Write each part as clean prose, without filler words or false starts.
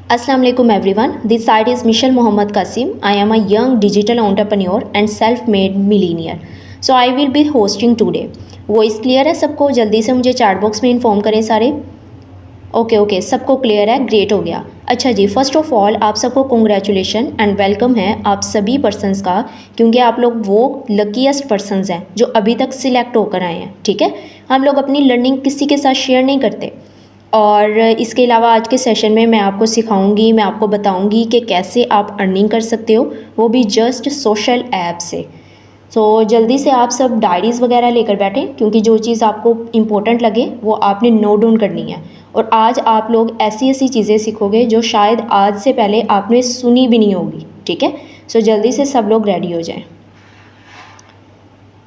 Assalamu alaikum everyone. This side is Michelle Mohammad Qasim. I am a young digital entrepreneur and self-made millionaire. So I will be hosting today. Voice clear है सबको? जल्दी से मुझे chat box में inform करें सारे। Okay सबको clear है, ग्रेट हो गया। अच्छा जी, फर्स्ट ऑफ ऑल आप सबको कॉन्ग्रेचुलेशन एंड वेलकम है आप सभी पर्सनस का, क्योंकि आप लोग वो लकीएस्ट पर्सनस हैं जो अभी तक सिलेक्ट होकर आए हैं। ठीक है, हम लोग अपनी लर्निंग किसी के साथ शेयर नहीं करते। और इसके अलावा आज के सेशन में मैं आपको सिखाऊंगी, मैं आपको बताऊंगी कि कैसे आप अर्निंग कर सकते हो, वो भी जस्ट सोशल ऐप से। तो जल्दी से आप सब डायरीज़ वगैरह लेकर बैठें, क्योंकि जो चीज़ आपको इम्पोर्टेंट लगे वो आपने नोट डाउन करनी है। और आज आप लोग ऐसी ऐसी चीज़ें सीखोगे जो शायद आज से पहले आपने सुनी भी नहीं होगी। ठीक है, सो जल्दी से सब लोग रेडी हो जाएं।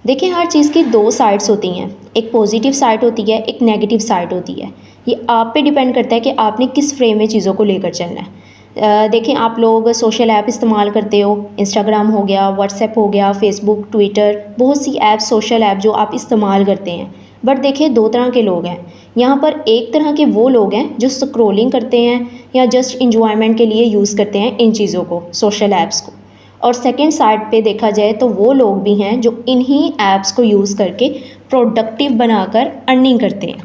देखिए, हर चीज़ की दो साइड्स होती हैं, एक पॉजिटिव साइड होती है, एक नेगेटिव साइड होती है। ये आप पे डिपेंड करता है कि आपने किस फ्रेम में चीज़ों को लेकर चलना है। देखें, आप लोग सोशल ऐप इस्तेमाल करते हो, इंस्टाग्राम हो गया, व्हाट्सएप हो गया, फेसबुक, ट्विटर, बहुत सी ऐप, सोशल ऐप जो आप इस्तेमाल करते हैं। बट देखिए, दो तरह के लोग हैं यहाँ पर। एक तरह के वो लोग हैं जो स्क्रॉलिंग करते हैं या जस्ट इंजॉयमेंट के लिए यूज़ करते हैं इन चीज़ों को, सोशल ऐप्स को। और सेकेंड साइड पे देखा जाए तो वो लोग भी हैं जो इन्हीं ऐप्स को यूज़ करके प्रोडक्टिव बनाकर अर्निंग करते हैं।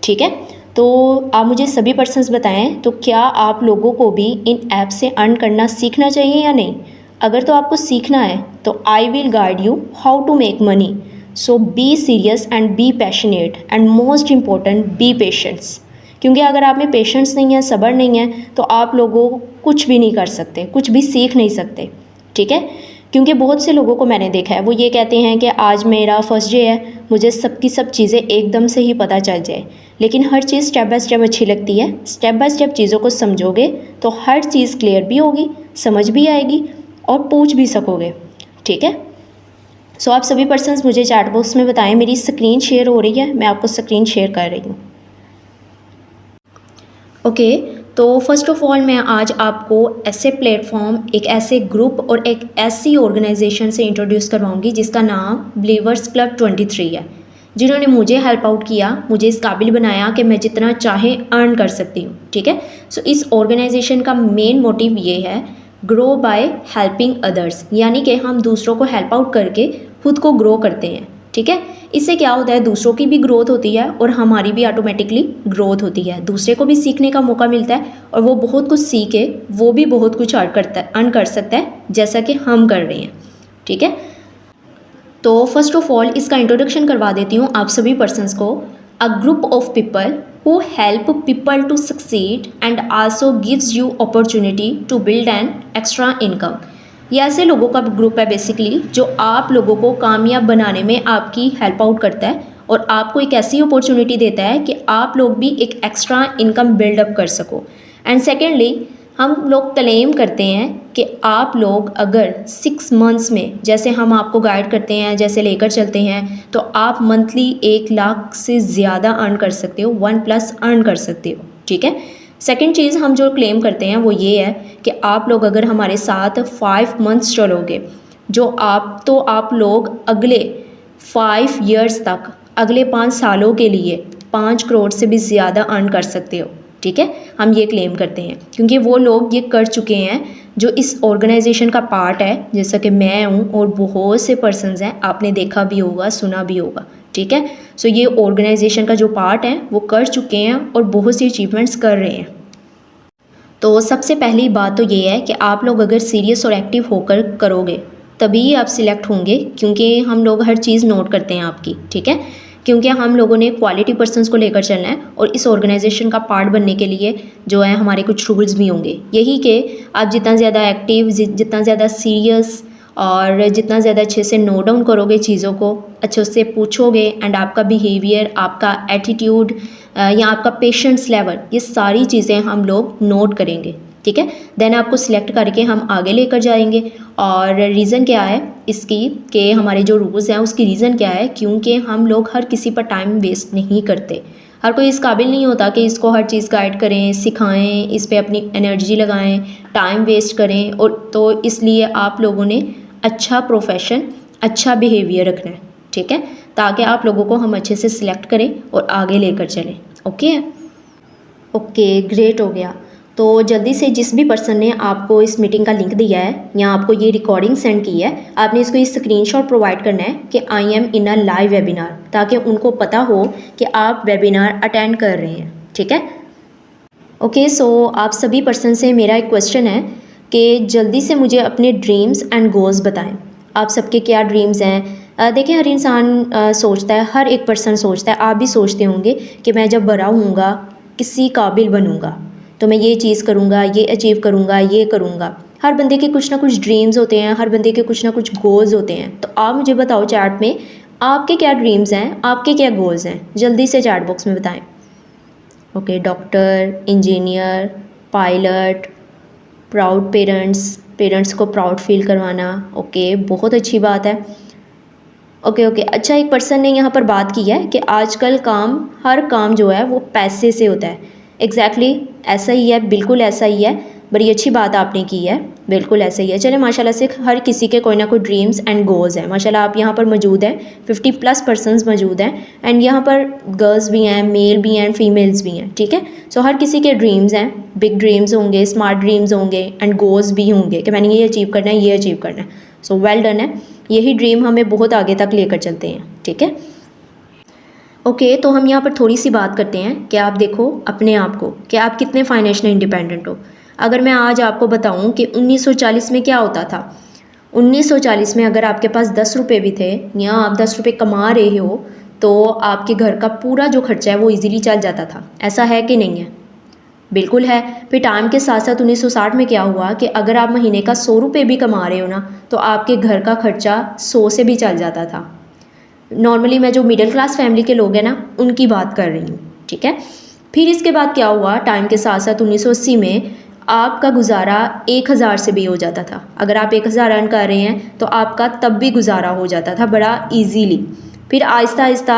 ठीक है, तो आप मुझे सभी पर्सन्स बताएं, तो क्या आप लोगों को भी इन ऐप से अर्न करना सीखना चाहिए या नहीं? अगर तो आपको सीखना है तो I will guide you how to make money. So be serious and be passionate and most important be patience. क्योंकि अगर आप में पेशेंस नहीं है, सब्र नहीं है, तो आप लोगों को कुछ भी नहीं कर सकते, कुछ भी सीख नहीं सकते। ठीक है, क्योंकि बहुत से लोगों को मैंने देखा है, वो ये कहते हैं कि आज मेरा फर्स्ट डे है, मुझे सबकी सब चीज़ें एकदम से ही पता चल जाए। लेकिन हर चीज़ स्टेप बाय स्टेप अच्छी लगती है। स्टेप बाय स्टेप चीज़ों को समझोगे तो हर चीज़ क्लियर भी होगी, समझ भी आएगी और पूछ भी सकोगे। ठीक है, सो आप सभी पर्सन्स मुझे चैट बॉक्स में बताएं। मेरी स्क्रीन शेयर हो रही है, मैं आपको स्क्रीन शेयर कर रही हूँ। ओके, तो फर्स्ट ऑफ ऑल मैं आज आपको ऐसे प्लेटफॉर्म, एक ऐसे ग्रुप और एक ऐसी ऑर्गेनाइजेशन से इंट्रोड्यूस करवाऊंगी जिसका नाम बिलीवर्स क्लब 23 है, जिन्होंने मुझे हेल्प आउट किया, मुझे इस काबिल बनाया कि मैं जितना चाहे अर्न कर सकती हूँ। ठीक है, सो इस ऑर्गेनाइजेशन का मेन मोटिव ये है, ग्रो बाय हेल्पिंग अदर्स, यानी कि हम दूसरों को हेल्प आउट करके खुद को ग्रो करते हैं। ठीक है, इससे क्या होता है, दूसरों की भी ग्रोथ होती है और हमारी भी ऑटोमेटिकली ग्रोथ होती है। दूसरे को भी सीखने का मौका मिलता है और वो बहुत कुछ सीखे, वो भी बहुत कुछ अर्न कर सकता है, जैसा कि हम कर रहे हैं। ठीक है, तो फर्स्ट ऑफ ऑल इसका इंट्रोडक्शन करवा देती हूँ आप सभी पर्सन्स को। A group of people who help people to succeed and also gives you opportunity to build an extra income. ये ऐसे लोगों का ग्रुप है बेसिकली जो आप लोगों को कामयाब बनाने में आपकी हेल्प आउट करता है और आपको एक ऐसी अपॉर्चुनिटी देता है कि आप लोग भी एक एक्स्ट्रा इनकम बिल्डअप कर सको। एंड सेकेंडली, हम लोग क्लेम करते हैं कि आप लोग अगर 6 मंथ्स में, जैसे हम आपको गाइड करते हैं, जैसे लेकर चलते हैं, तो आप मंथली 1 लाख से ज़्यादा अर्न कर सकते हो, 1+ अर्न कर सकते हो। ठीक है, सेकेंड चीज़ हम जो क्लेम करते हैं वो ये है कि आप लोग अगर हमारे साथ 5 मंथ्स चलोगे, तो आप लोग अगले 5 ईयर्स तक, अगले 5 सालों के लिए 5 करोड़ से भी ज़्यादा अर्न कर सकते हो। ठीक है, हम ये क्लेम करते हैं क्योंकि वो लोग ये कर चुके हैं जो इस ऑर्गेनाइजेशन का पार्ट है, जैसा कि मैं हूँ और बहुत से पर्सन्स हैं, आपने देखा भी होगा, सुना भी होगा। ठीक है, सो ये ऑर्गेनाइजेशन का जो पार्ट है वो कर चुके हैं और बहुत सी अचीवमेंट्स कर रहे हैं। तो सबसे पहली बात तो ये है कि आप लोग अगर सीरियस और एक्टिव होकर करोगे तभी आप सिलेक्ट होंगे, क्योंकि हम लोग हर चीज़ नोट करते हैं आपकी। ठीक है, क्योंकि हम लोगों ने क्वालिटी पर्सन्स को लेकर चलना है और इस ऑर्गेनाइजेशन का पार्ट बनने के लिए जो है हमारे कुछ रूल्स भी होंगे, यही कि आप जितना ज़्यादा एक्टिव, जितना ज़्यादा सीरियस और जितना ज़्यादा अच्छे से नोट डाउन करोगे चीज़ों को, अच्छे से पूछोगे, एंड आपका बिहेवियर, आपका एटीट्यूड या आपका पेशेंस लेवल, ये सारी चीज़ें हम लोग नोट करेंगे। ठीक है, देन आपको सिलेक्ट करके हम आगे लेकर जाएंगे। और रीज़न क्या है इसकी, कि हमारे जो रूल्स हैं उसकी रीज़न क्या है, क्योंकि हम लोग हर किसी पर टाइम वेस्ट नहीं करते। हर कोई इस काबिल नहीं होता कि इसको हर चीज़ गाइड करें, सिखाएं, इस पर अपनी एनर्जी लगाएं, टाइम वेस्ट करें। और तो इसलिए आप लोगों ने अच्छा प्रोफेशन, अच्छा बिहेवियर रखना है। ठीक है, ताकि आप लोगों को हम अच्छे से सिलेक्ट करें और आगे लेकर चलें। ओके, ग्रेट हो गया। तो जल्दी से जिस भी पर्सन ने आपको इस मीटिंग का लिंक दिया है या आपको ये रिकॉर्डिंग सेंड की है, आपने इसको ये स्क्रीनशॉट प्रोवाइड करना है कि I am in a live webinar, ताकि उनको पता हो कि आप वेबिनार अटेंड कर रहे हैं। ठीक है, ओके। सो आप सभी पर्सन से मेरा एक क्वेश्चन है कि जल्दी से मुझे अपने ड्रीम्स एंड गोल्स बताएं। आप सबके क्या ड्रीम्स हैं? देखिए, हर इंसान सोचता है, हर एक पर्सन सोचता है, आप भी सोचते होंगे कि मैं जब बड़ा होऊंगा किसी काबिल बनूंगा तो मैं ये चीज़ करूंगा, ये अचीव करूंगा, ये करूंगा। हर बंदे के कुछ ना कुछ ड्रीम्स होते हैं, हर बंदे के कुछ ना कुछ गोल्स होते हैं। तो आप मुझे बताओ चैट में, आपके क्या ड्रीम्स हैं, आपके क्या गोल्स हैं? जल्दी से चैट बॉक्स में बताएं। Okay, doctor, engineer, pilot, proud parents, parents को प्राउड फील करवाना। ओके, बहुत अच्छी बात है। ओके ओके, अच्छा, एक पर्सन ने यहाँ पर बात की है कि आजकल हर काम जो है वो पैसे से होता है। एग्जैक्टली ऐसा ही है, बिल्कुल ऐसा ही है। बड़ी अच्छी बात आपने की है, बिल्कुल ऐसा ही है। चले, माशाल्लाह से हर किसी के कोई ना कोई ड्रीम्स एंड गोल्स हैं। माशाल्लाह आप यहाँ पर मौजूद हैं, 50+ पर्सनस मौजूद हैं, एंड यहाँ पर गर्ल्स भी हैं, मेल भी हैं, फीमेल्स भी हैं। ठीक है, सो हर किसी के ड्रीम्स हैं, बिग ड्रीम्स होंगे, स्मार्ट ड्रीम्स होंगे, एंड गोल्स भी होंगे कि मैंने ये अचीव करना है, ये अचीव करना है। सो वेल डन है, यही ड्रीम हमें बहुत आगे तक लेकर चलते हैं। ठीक है, ओके। तो हम यहाँ पर थोड़ी सी बात करते हैं कि आप देखो अपने आप को कि आप कितने फाइनेंशियल इंडिपेंडेंट हो। अगर मैं आज आपको बताऊं कि 1940 में क्या होता था, 1940 में अगर आपके पास 10 रुपये भी थे या आप 10 रुपये कमा रहे हो तो आपके घर का पूरा जो खर्चा है वो इजीली चल जाता था। ऐसा है कि नहीं है? बिल्कुल है। फिर टाइम के साथ साथ 1960 में क्या हुआ कि अगर आप महीने का 100 रुपये भी कमा रहे हो ना, तो आपके घर का खर्चा 100 से भी चल जाता था। नॉर्मली मैं जो मिडिल क्लास फैमिली के लोग हैं ना, उनकी बात कर रही हूँ। ठीक है, फिर इसके बाद क्या हुआ, टाइम के साथ साथ 1980 में आपका गुजारा 1000 से भी हो जाता था। अगर आप 1000 अर्न कर रहे हैं तो आपका तब भी गुजारा हो जाता था बड़ा इजीली। फिर आहिस्ता आहिस्ता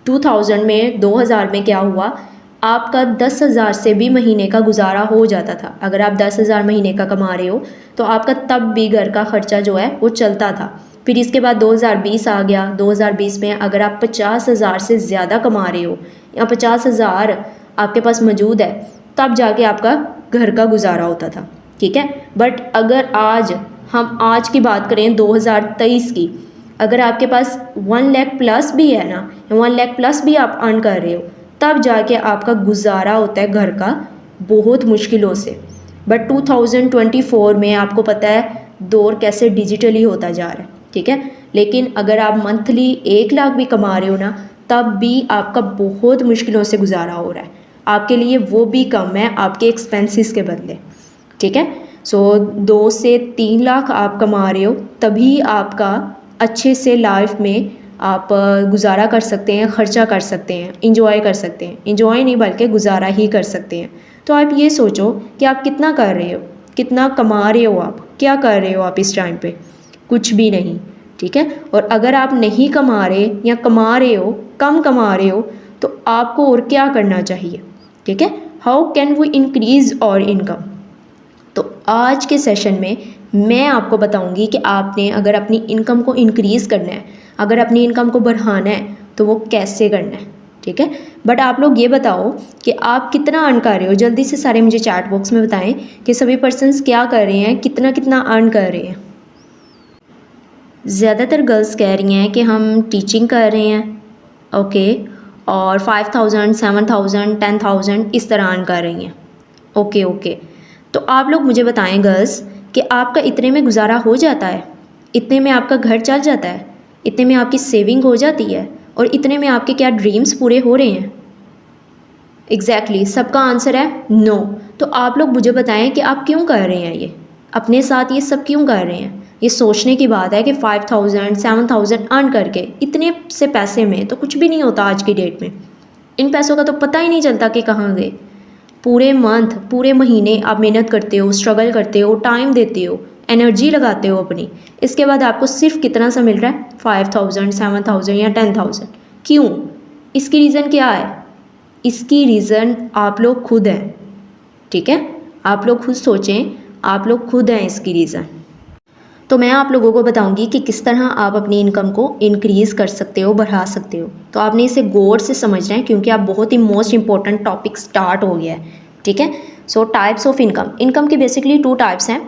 2000 में क्या हुआ, आपका 10,000 से भी महीने का गुजारा हो जाता था। अगर आप 10,000 महीने का कमा रहे हो तो आपका तब भी घर का खर्चा जो है वो चलता था। फिर इसके बाद 2020 आ गया। 2020 में अगर आप 50,000 से ज़्यादा कमा रहे हो या 50,000 आपके पास मौजूद है, तब जाके आपका घर का गुजारा होता था। ठीक है, बट अगर हम आज की बात करें 2023 की, अगर आपके पास 1 लाख प्लस भी है ना, 1 लाख प्लस भी आप अर्न कर रहे हो, तब जाके आपका गुजारा होता है घर का बहुत मुश्किलों से। बट 2024 में आपको पता है दौर कैसे डिजिटली होता जा रहा है। ठीक है, लेकिन अगर आप मंथली 1 लाख भी कमा रहे हो ना, तब भी आपका बहुत मुश्किलों से गुजारा हो रहा है। आपके लिए वो भी कम है आपके एक्सपेंसेस के बदले। ठीक है, सो 2 से 3 लाख आप कमा रहे हो तभी आपका अच्छे से लाइफ में आप गुजारा कर सकते हैं, ख़र्चा कर सकते हैं, इंजॉय कर सकते हैं। इंजॉय नहीं बल्कि गुजारा ही कर सकते हैं। तो आप ये सोचो कि आप कितना कर रहे हो, कितना कमा रहे हो, आप क्या कर रहे हो आप इस टाइम पे? कुछ भी नहीं। ठीक है, और अगर आप नहीं कमा रहे या कमा रहे हो, कम कमा रहे हो, तो आपको और क्या करना चाहिए? ठीक है, हाउ कैन वी इंक्रीज़ और इनकम? तो आज के सेशन में मैं आपको बताऊंगी कि आपने अगर अपनी इनकम को इंक्रीज़ करना है, अगर अपनी इनकम को बढ़ाना है, तो वो कैसे करना है। ठीक है, बट आप लोग ये बताओ कि आप कितना अर्न कर रहे हो। जल्दी से सारे मुझे चैट बॉक्स में बताएं कि सभी पर्सन्स क्या कर रहे हैं, कितना कितना अर्न कर रहे हैं। ज़्यादातर गर्ल्स कह रही हैं कि हम टीचिंग कर रहे हैं, ओके, और 5,000, 7,000, 10,000 इस तरह अर्न कर रही हैं। ओके ओके, तो आप लोग मुझे बताएं गर्ल्स कि आपका इतने में गुजारा हो जाता है? इतने में आपका घर चल जाता है? इतने में आपकी सेविंग हो जाती है? और इतने में आपके क्या ड्रीम्स पूरे हो रहे हैं? एग्जैक्टली सबका आंसर है नो। तो आप लोग मुझे बताएं कि आप क्यों कर रहे हैं, ये अपने साथ ये सब क्यों कर रहे हैं? ये सोचने की बात है कि 5,000, 7,000 अर्न करके इतने से पैसे में तो कुछ भी नहीं होता आज की डेट में। इन पैसों का तो पता ही नहीं चलता कि कहाँ गए। पूरे मंथ, पूरे महीने आप मेहनत करते हो, स्ट्रगल करते हो, टाइम देते हो, एनर्जी लगाते हो अपनी, इसके बाद आपको सिर्फ कितना सा मिल रहा है? 5,000, 7,000 या 10,000। क्यों? इसकी रीज़न क्या है? इसकी रीज़न आप लोग खुद हैं। ठीक है, आप लोग खुद सोचें, आप लोग खुद हैं इसकी रीज़न। तो मैं आप लोगों को बताऊंगी कि किस तरह आप अपनी इनकम को इंक्रीज़ कर सकते हो, बढ़ा सकते हो। तो आपने इसे गौर से समझना है क्योंकि आप बहुत ही मोस्ट इंपॉर्टेंट टॉपिक स्टार्ट हो गया है। ठीक है, सो टाइप्स ऑफ इनकम, इनकम की बेसिकली 2 टाइप्स हैं,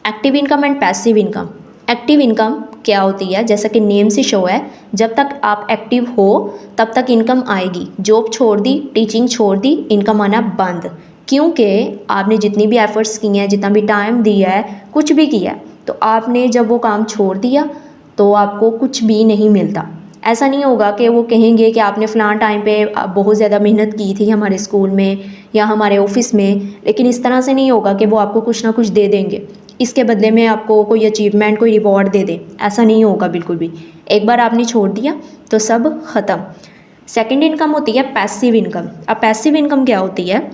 active income and passive income. Active income क्या होती है, जैसा कि नेम से शो है, जब तक आप एक्टिव हो तब तक इनकम आएगी। जॉब छोड़ दी, टीचिंग छोड़ दी, इनकम आना बंद, क्योंकि आपने जितनी भी एफर्ट्स किए हैं, जितना भी टाइम दिया है, कुछ भी किया है, तो आपने जब वो काम छोड़ दिया तो आपको कुछ भी नहीं मिलता। ऐसा नहीं होगा कि वो कहेंगे कि आपने फ़लाँ टाइम पे बहुत ज़्यादा मेहनत की थी हमारे स्कूल में या हमारे ऑफिस में, लेकिन इस तरह से नहीं होगा कि वो आपको कुछ ना कुछ दे देंगे, इसके बदले में आपको कोई अचीवमेंट, कोई रिवॉर्ड दे दें। ऐसा नहीं होगा बिल्कुल भी। एक बार आपने छोड़ दिया तो सब ख़त्म। सेकंड इनकम होती है पैसिव इनकम। अब पैसिव इनकम क्या होती है,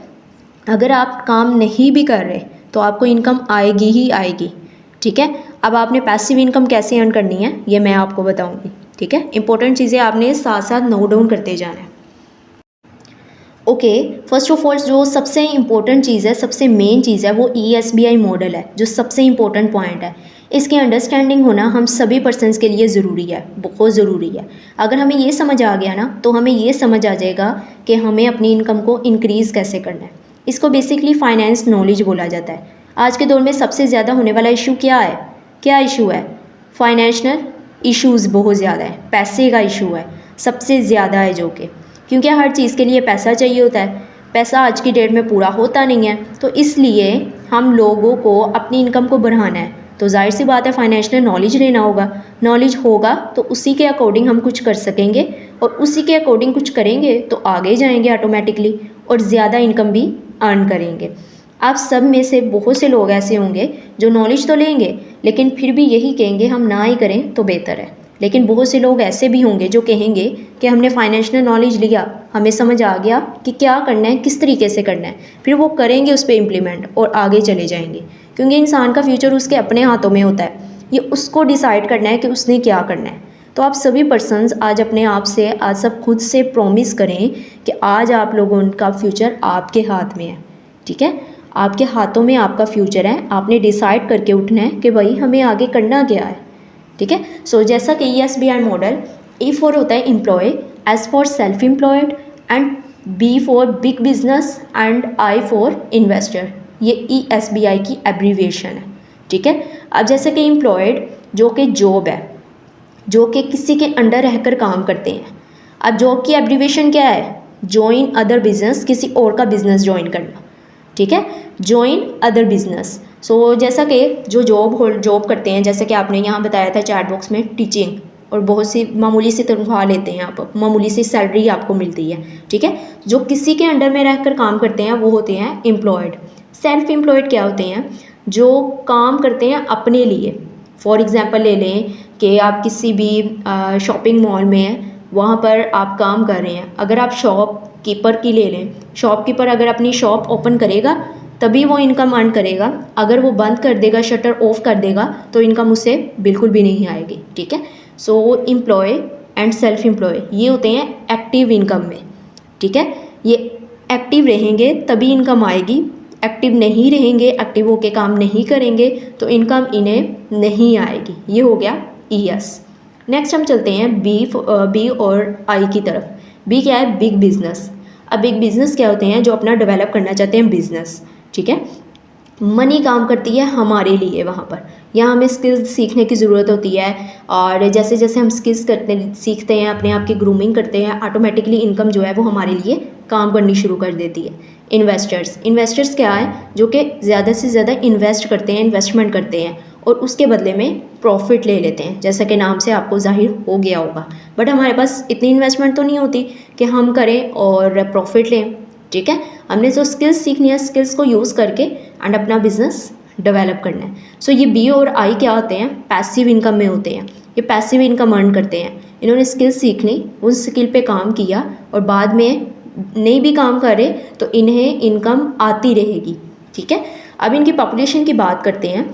अगर आप काम नहीं भी कर रहे तो आपको इनकम आएगी ही आएगी। ठीक है, अब आपने पैसिव इनकम कैसे अर्न करनी है ये मैं आपको बताऊंगी। ठीक है, इंपॉर्टेंट चीज़ें आपने साथ साथ नोट डाउन करते जाना है। ओके, फर्स्ट ऑफ ऑल जो सबसे इम्पोर्टेंट चीज़ है, सबसे मेन चीज़ है, वो ESBI मॉडल है, जो सबसे इम्पोर्टेंट पॉइंट है। इसकी अंडरस्टैंडिंग होना हम सभी पर्सन्स के लिए ज़रूरी है, बहुत ज़रूरी है। अगर हमें ये समझ आ गया ना तो हमें ये समझ आ जाएगा कि हमें अपनी इनकम को इंक्रीज़ कैसे करना है। इसको बेसिकली फाइनेंस नॉलेज बोला जाता है। आज के दौर में सबसे ज़्यादा होने वाला इशू क्या है, क्या इशू है? फाइनेंशियल इश्यूज़ बहुत ज़्यादा है, पैसे का इशू है, सबसे ज़्यादा है, जो कि क्योंकि हर चीज़ के लिए पैसा चाहिए होता है। पैसा आज की डेट में पूरा होता नहीं है, तो इसलिए हम लोगों को अपनी इनकम को बढ़ाना है, तो जाहिर सी बात है फाइनेंशियल नॉलेज लेना होगा। नॉलेज होगा तो उसी के अकॉर्डिंग हम कुछ कर सकेंगे, और उसी के अकॉर्डिंग कुछ करेंगे तो आगे जाएंगे ऑटोमेटिकली, और ज़्यादा इनकम भी अर्न करेंगे। आप सब में से बहुत से लोग ऐसे होंगे जो नॉलेज तो लेंगे लेकिन फिर भी यही कहेंगे हम ना ही करें तो बेहतर है। लेकिन बहुत से लोग ऐसे भी होंगे जो कहेंगे कि हमने फाइनेंशियल नॉलेज लिया, हमें समझ आ गया कि क्या करना है, किस तरीके से करना है, फिर वो करेंगे उस पर इम्प्लीमेंट और आगे चले जाएंगे। क्योंकि इंसान का फ्यूचर उसके अपने हाथों में होता है, ये उसको डिसाइड करना है कि उसने क्या करना है। तो आप सभी पर्सन्स आज अपने आप से, आज सब खुद से प्रॉमिस करें कि आज आप लोगों का फ्यूचर आपके हाथ में है। ठीक है, आपके हाथों में आपका फ्यूचर है, आपने डिसाइड करके उठना है कि भाई हमें आगे करना क्या है। ठीक है, सो जैसा कि ESBI मॉडल, E फॉर होता है employee, S for self employed, and B for big business, and I for investor. ये ESBI की एब्रीविएशन है। ठीक है, अब जैसे कि एम्प्लॉयड जो कि जॉब है, जो कि किसी के अंडर रहकर काम करते हैं। अब जॉब की एब्रीविएशन क्या है? ज्वाइन अदर बिजनेस, किसी और का बिजनेस ज्वाइन करना। ठीक है, ज्वाइन अदर बिजनेस। सो जैसा कि जो जॉब करते हैं, जैसे कि आपने यहाँ बताया था चैट बॉक्स में, टीचिंग, और बहुत सी मामूली सी तनख्वाह लेते हैं आप, मामूली सी सैलरी आपको मिलती है। ठीक है, जो किसी के अंडर में रहकर काम करते हैं वो होते हैं एम्प्लॉयड। सेल्फ एम्प्लॉयड क्या होते हैं? जो काम करते हैं अपने लिए। फॉर एग्ज़ाम्पल ले लें कि आप किसी भी शॉपिंग मॉल में हैं, वहाँ पर आप काम कर रहे हैं। अगर आप शॉप कीपर की ले लें, शॉपकीपर अगर अपनी शॉप ओपन करेगा तभी वो इनकम अर्न करेगा, अगर वो बंद कर देगा, शटर ऑफ कर देगा, तो इनकम उसे बिल्कुल भी नहीं आएगी। ठीक है, सो एम्प्लॉय एंड सेल्फ एम्प्लॉय ये होते हैं एक्टिव इनकम में। ठीक है, ये एक्टिव रहेंगे तभी इनकम आएगी, एक्टिव नहीं रहेंगे, एक्टिव होके काम नहीं करेंगे तो इनकम इन्हें नहीं आएगी। ये हो गया ES। नेक्स्ट हम चलते हैं B और I की तरफ। B क्या है? Big business. अब बिग बिजनेस क्या होते हैं? जो अपना डेवलप करना चाहते हैं बिजनेस। ठीक है, मनी काम करती है हमारे लिए वहाँ पर, यहाँ हमें स्किल्स सीखने की ज़रूरत होती है, और जैसे जैसे हम स्किल्स सीखते हैं, अपने आप की ग्रूमिंग करते हैं, ऑटोमेटिकली इनकम जो है वो हमारे लिए काम करनी शुरू कर देती है। इन्वेस्टर्स क्या है? जो कि ज़्यादा से ज़्यादा इन्वेस्ट करते हैं, इन्वेस्टमेंट करते हैं और उसके बदले में प्रॉफिट ले लेते हैं, जैसा कि नाम से आपको जाहिर हो गया होगा। बट हमारे पास इतनी इन्वेस्टमेंट तो नहीं होती कि हम करें और प्रॉफिट लें। ठीक है, हमने जो स्किल्स सीखनी है, स्किल्स को यूज़ करके एंड अपना बिजनेस डेवलप करना है। सो ये B और I क्या होते हैं? पैसिव इनकम में होते हैं। ये पैसिव इनकम अर्न करते हैं। इन्होंने स्किल्स सीखनी, उस स्किल पे काम किया और बाद में नहीं भी काम करे तो इन्हें इनकम आती रहेगी। ठीक है, अब इनकी पॉपुलेशन की बात करते हैं।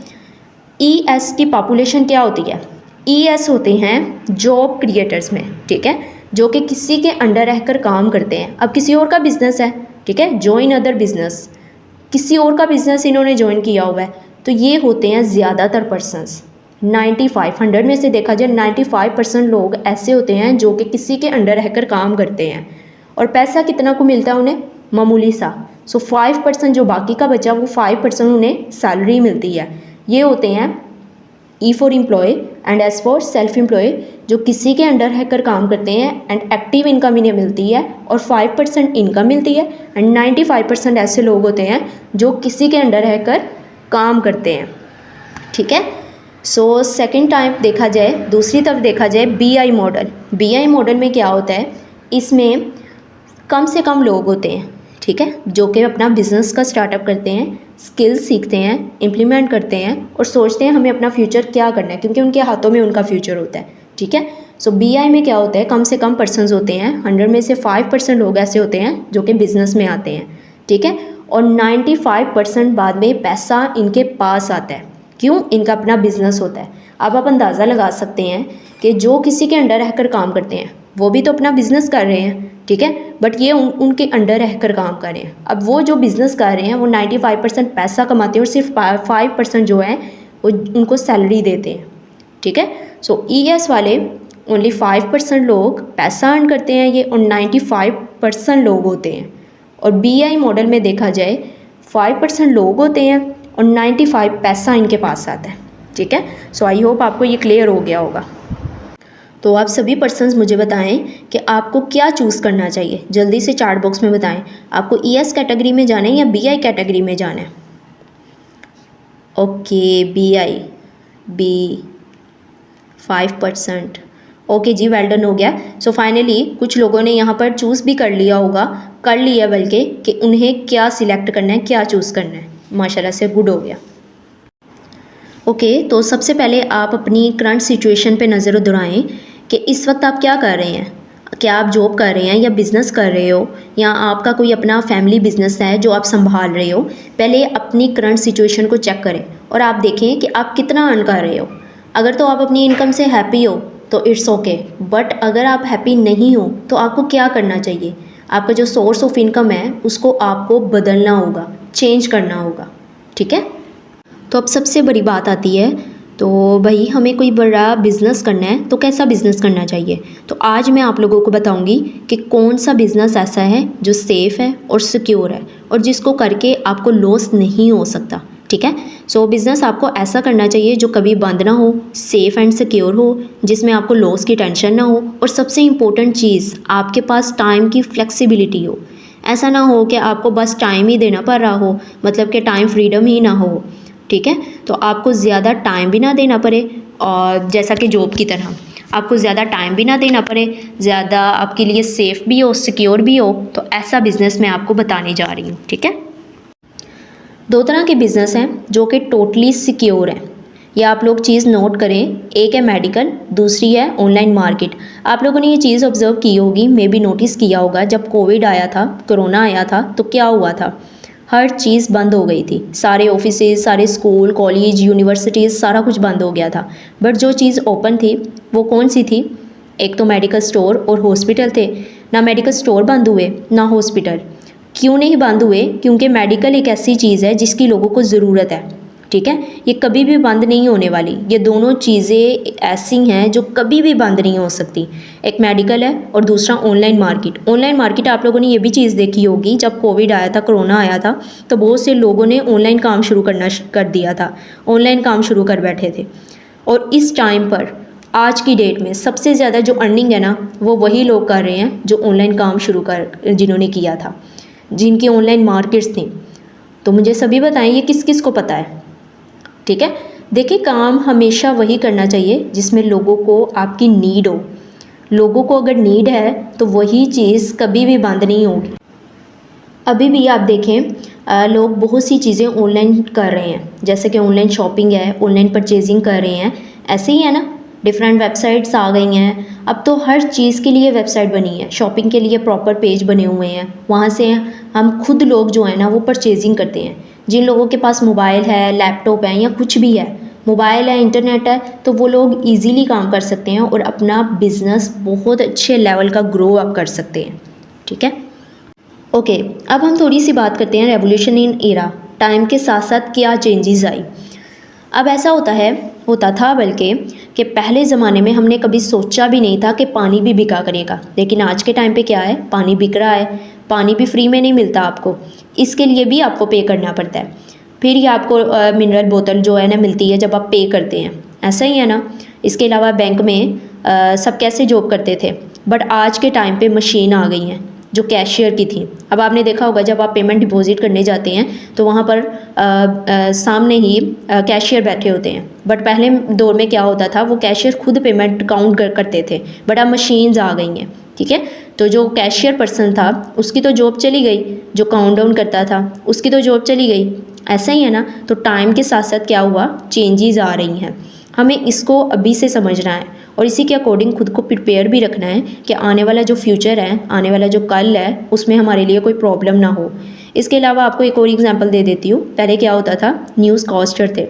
ES की पॉपुलेशन क्या होती है? ES होते हैं जॉब क्रिएटर्स में। ठीक है, जो कि किसी के अंडर रहकर काम करते हैं। अब किसी और का बिजनेस है, ठीक है, ज्वाइन अदर बिजनेस, किसी और का बिजनेस इन्होंने ज्वाइन किया हुआ है, तो ये होते हैं ज़्यादातर पर्सनस। 100 में से देखा जाए 95% लोग ऐसे होते हैं जो कि किसी के अंडर रहकर काम करते हैं। और पैसा कितना को मिलता है उन्हें? मामूली सा, सो 5% जो बाकी का बचा वो 5% उन्हें सैलरी मिलती है। ये होते हैं E for employee and S for self employed, जो किसी के अंडर रहकर काम करते हैं एंड एक्टिव इनकम इन्हें मिलती है और 5% इनकम मिलती है एंड 95% ऐसे लोग होते हैं जो किसी के अंडर रहकर काम करते हैं। ठीक है। सो सेकंड टाइप देखा जाए, दूसरी तरफ देखा जाए BI मॉडल। BI मॉडल में क्या होता है, इसमें कम से कम लोग होते हैं, ठीक है, जो कि अपना बिजनेस का स्टार्टअप करते हैं, स्किल्स सीखते हैं, इम्प्लीमेंट करते हैं और सोचते हैं हमें अपना फ्यूचर क्या करना है, क्योंकि उनके हाथों में उनका फ्यूचर होता है। ठीक है। सो BI में क्या होता है, कम से कम पर्सनस होते हैं, 100 में से 5% लोग ऐसे होते हैं जो कि बिजनेस में आते हैं। ठीक है। और 95% बाद में पैसा इनके पास आता है। क्यों? इनका अपना बिजनेस होता है। अब आप अंदाज़ा लगा सकते हैं कि जो किसी के अंडर रहकर काम करते हैं वो भी तो अपना बिजनेस कर रहे हैं, ठीक है, बट ये उनके अंडर रहकर काम कर रहे हैं। अब वो जो बिज़नेस कर रहे हैं वो 95% पैसा कमाते हैं और सिर्फ 5% जो है वो उनको सैलरी देते हैं। ठीक है। सो ES वाले ओनली 5% लोग पैसा अर्न करते हैं ये, और 95% लोग होते हैं। और BI मॉडल में देखा जाए 5% लोग होते हैं और 95 पैसा इनके पास आता है। ठीक है। सो आई होप आपको ये क्लियर हो गया होगा। तो आप सभी पर्सन्स मुझे बताएं कि आपको क्या चूज़ करना चाहिए, जल्दी से चैट बॉक्स में बताएं। आपको ES कैटेगरी में जाना है या BI कैटेगरी में जाना है? Okay, BI 5%। ओके जी, वेल डन हो गया। सो फाइनली कुछ लोगों ने यहाँ पर चूज़ भी कर लिया होगा, कर लिया बल्कि, कि उन्हें क्या सिलेक्ट करना है, क्या चूज़ करना है। माशाल्लाह से गुड हो गया। ओके, तो सबसे पहले आप अपनी करंट सिचुएशन पे नज़र दौड़ाएं कि इस वक्त आप क्या कर रहे हैं। क्या आप जॉब कर रहे हैं या बिज़नेस कर रहे हो, या आपका कोई अपना फैमिली बिज़नेस है जो आप संभाल रहे हो। पहले अपनी करंट सिचुएशन को चेक करें और आप देखें कि आप कितना अर्न कर रहे हो। अगर तो आप अपनी इनकम से हैप्पी हो तो इट्स ओके, बट अगर आप हैप्पी नहीं हो तो आपको क्या करना चाहिए। आपका जो सोर्स ऑफ इनकम है उसको आपको बदलना होगा, चेंज करना होगा। ठीक है। तो अब सबसे बड़ी बात आती है, तो भाई हमें कोई बड़ा बिज़नेस करना है तो कैसा बिज़नेस करना चाहिए। तो आज मैं आप लोगों को बताऊंगी कि कौन सा बिज़नेस ऐसा है जो सेफ़ है और सिक्योर है और जिसको करके आपको लॉस नहीं हो सकता। ठीक है। सो बिज़नेस आपको ऐसा करना चाहिए जो कभी बंद ना हो, सेफ़ एंड सिक्योर हो, जिसमें आपको लॉस की टेंशन ना हो, और सबसे इम्पोर्टेंट चीज़ आपके पास टाइम की फ्लेक्सिबिलिटी हो। ऐसा ना हो कि आपको बस टाइम ही देना पड़ रहा हो, मतलब कि टाइम फ्रीडम ही ना हो। ठीक है। तो आपको ज़्यादा टाइम भी ना देना पड़े, और जैसा कि जॉब की तरह आपको ज़्यादा टाइम भी ना देना पड़े, ज़्यादा आपके लिए सेफ़ भी हो, सिक्योर भी हो। तो ऐसा बिज़नेस मैं आपको बताने जा रही हूँ। ठीक है। दो तरह के बिज़नेस हैं जो कि टोटली सिक्योर हैं। या आप लोग चीज़ नोट करें, एक है मेडिकल, दूसरी है ऑनलाइन मार्केट। आप लोगों ने ये चीज़ ऑब्ज़र्व की होगी, मे बी नोटिस किया होगा, जब कोविड आया था, कोरोना आया था, तो क्या हुआ था, हर चीज़ बंद हो गई थी। सारे ऑफिसेज, सारे स्कूल, कॉलेज, यूनिवर्सिटीज़, सारा कुछ बंद हो गया था। बट जो चीज़ ओपन थी वो कौन सी थी? एक तो मेडिकल स्टोर और हॉस्पिटल थे। ना मेडिकल स्टोर बंद हुए ना हॉस्पिटल। क्यों नहीं बंद हुए? क्योंकि मेडिकल एक ऐसी चीज़ है जिसकी लोगों को ज़रूरत है। ठीक है। ये कभी भी बंद नहीं होने वाली। ये दोनों चीज़ें ऐसी हैं जो कभी भी बंद नहीं हो सकती। एक मेडिकल है और दूसरा ऑनलाइन मार्केट। ऑनलाइन मार्केट आप लोगों ने ये भी चीज़ देखी होगी, जब कोविड आया था, कोरोना आया था, तो बहुत से लोगों ने ऑनलाइन काम शुरू कर दिया था, ऑनलाइन काम शुरू कर बैठे थे। और इस टाइम पर आज की डेट में सबसे ज़्यादा जो अर्निंग है ना, वो वही लोग कर रहे हैं जो ऑनलाइन काम जिन्होंने किया था, जिनकी ऑनलाइन मार्केट्स थी। तो मुझे सभी बताएं ये किस किस को पता है। ठीक है। देखिए, काम हमेशा वही करना चाहिए जिसमें लोगों को आपकी नीड हो। लोगों को अगर नीड है तो वही चीज़ कभी भी बंद नहीं होगी। अभी भी आप देखें, लोग बहुत सी चीज़ें ऑनलाइन कर रहे हैं, जैसे कि ऑनलाइन शॉपिंग है, ऑनलाइन परचेजिंग कर रहे हैं। ऐसे ही है ना, डिफरेंट वेबसाइट्स आ गई हैं। अब तो हर चीज़ के लिए वेबसाइट बनी है, शॉपिंग के लिए प्रॉपर पेज बने हुए हैं, वहाँ से हम खुद लोग जो है ना वो परचेजिंग करते हैं। जिन लोगों के पास मोबाइल है, लैपटॉप है, या कुछ भी है, मोबाइल है, इंटरनेट है, तो वो लोग इजीली काम कर सकते हैं और अपना बिज़नेस बहुत अच्छे लेवल का ग्रो अप कर सकते हैं। ठीक है। ओके, अब हम थोड़ी सी बात करते हैं रेवोल्यूशन इन एरा। टाइम के साथ साथ क्या चेंजेस आई। अब ऐसा होता था बल्कि कि पहले ज़माने में हमने कभी सोचा भी नहीं था कि पानी भी बिका करेगा, लेकिन आज के टाइम पे क्या है, पानी बिक रहा है। पानी भी फ्री में नहीं मिलता आपको, इसके लिए भी आपको पे करना पड़ता है। फिर ये आपको मिनरल बोतल जो है ना मिलती है जब आप पे करते हैं, ऐसा ही है ना। इसके अलावा बैंक में सब कैसे जॉब करते थे, बट आज के टाइम पे मशीन आ गई हैं जो कैशियर की थी। अब आपने देखा होगा जब आप पेमेंट डिपॉजिट करने जाते हैं तो वहाँ पर सामने ही कैशियर बैठे होते हैं, बट पहले दौर में क्या होता था, वो कैशियर खुद पेमेंट काउंट करते थे, बट अब मशीन्स आ गई हैं, ठीक है। तो जो कैशियर पर्सन था उसकी तो जॉब चली गई, जो काउंट डाउन करता था उसकी तो जॉब चली गई, ऐसा ही है ना। तो टाइम के साथ साथ क्या हुआ, चेंजेस आ रही हैं, हमें इसको अभी से समझना है और इसी के अकॉर्डिंग खुद को प्रिपेयर भी रखना है कि आने वाला जो फ्यूचर है, आने वाला जो कल है, उसमें हमारे लिए कोई प्रॉब्लम ना हो। इसके अलावा आपको एक और एग्जांपल दे देती हूँ। पहले क्या होता था, न्यूज़ कास्टर थे,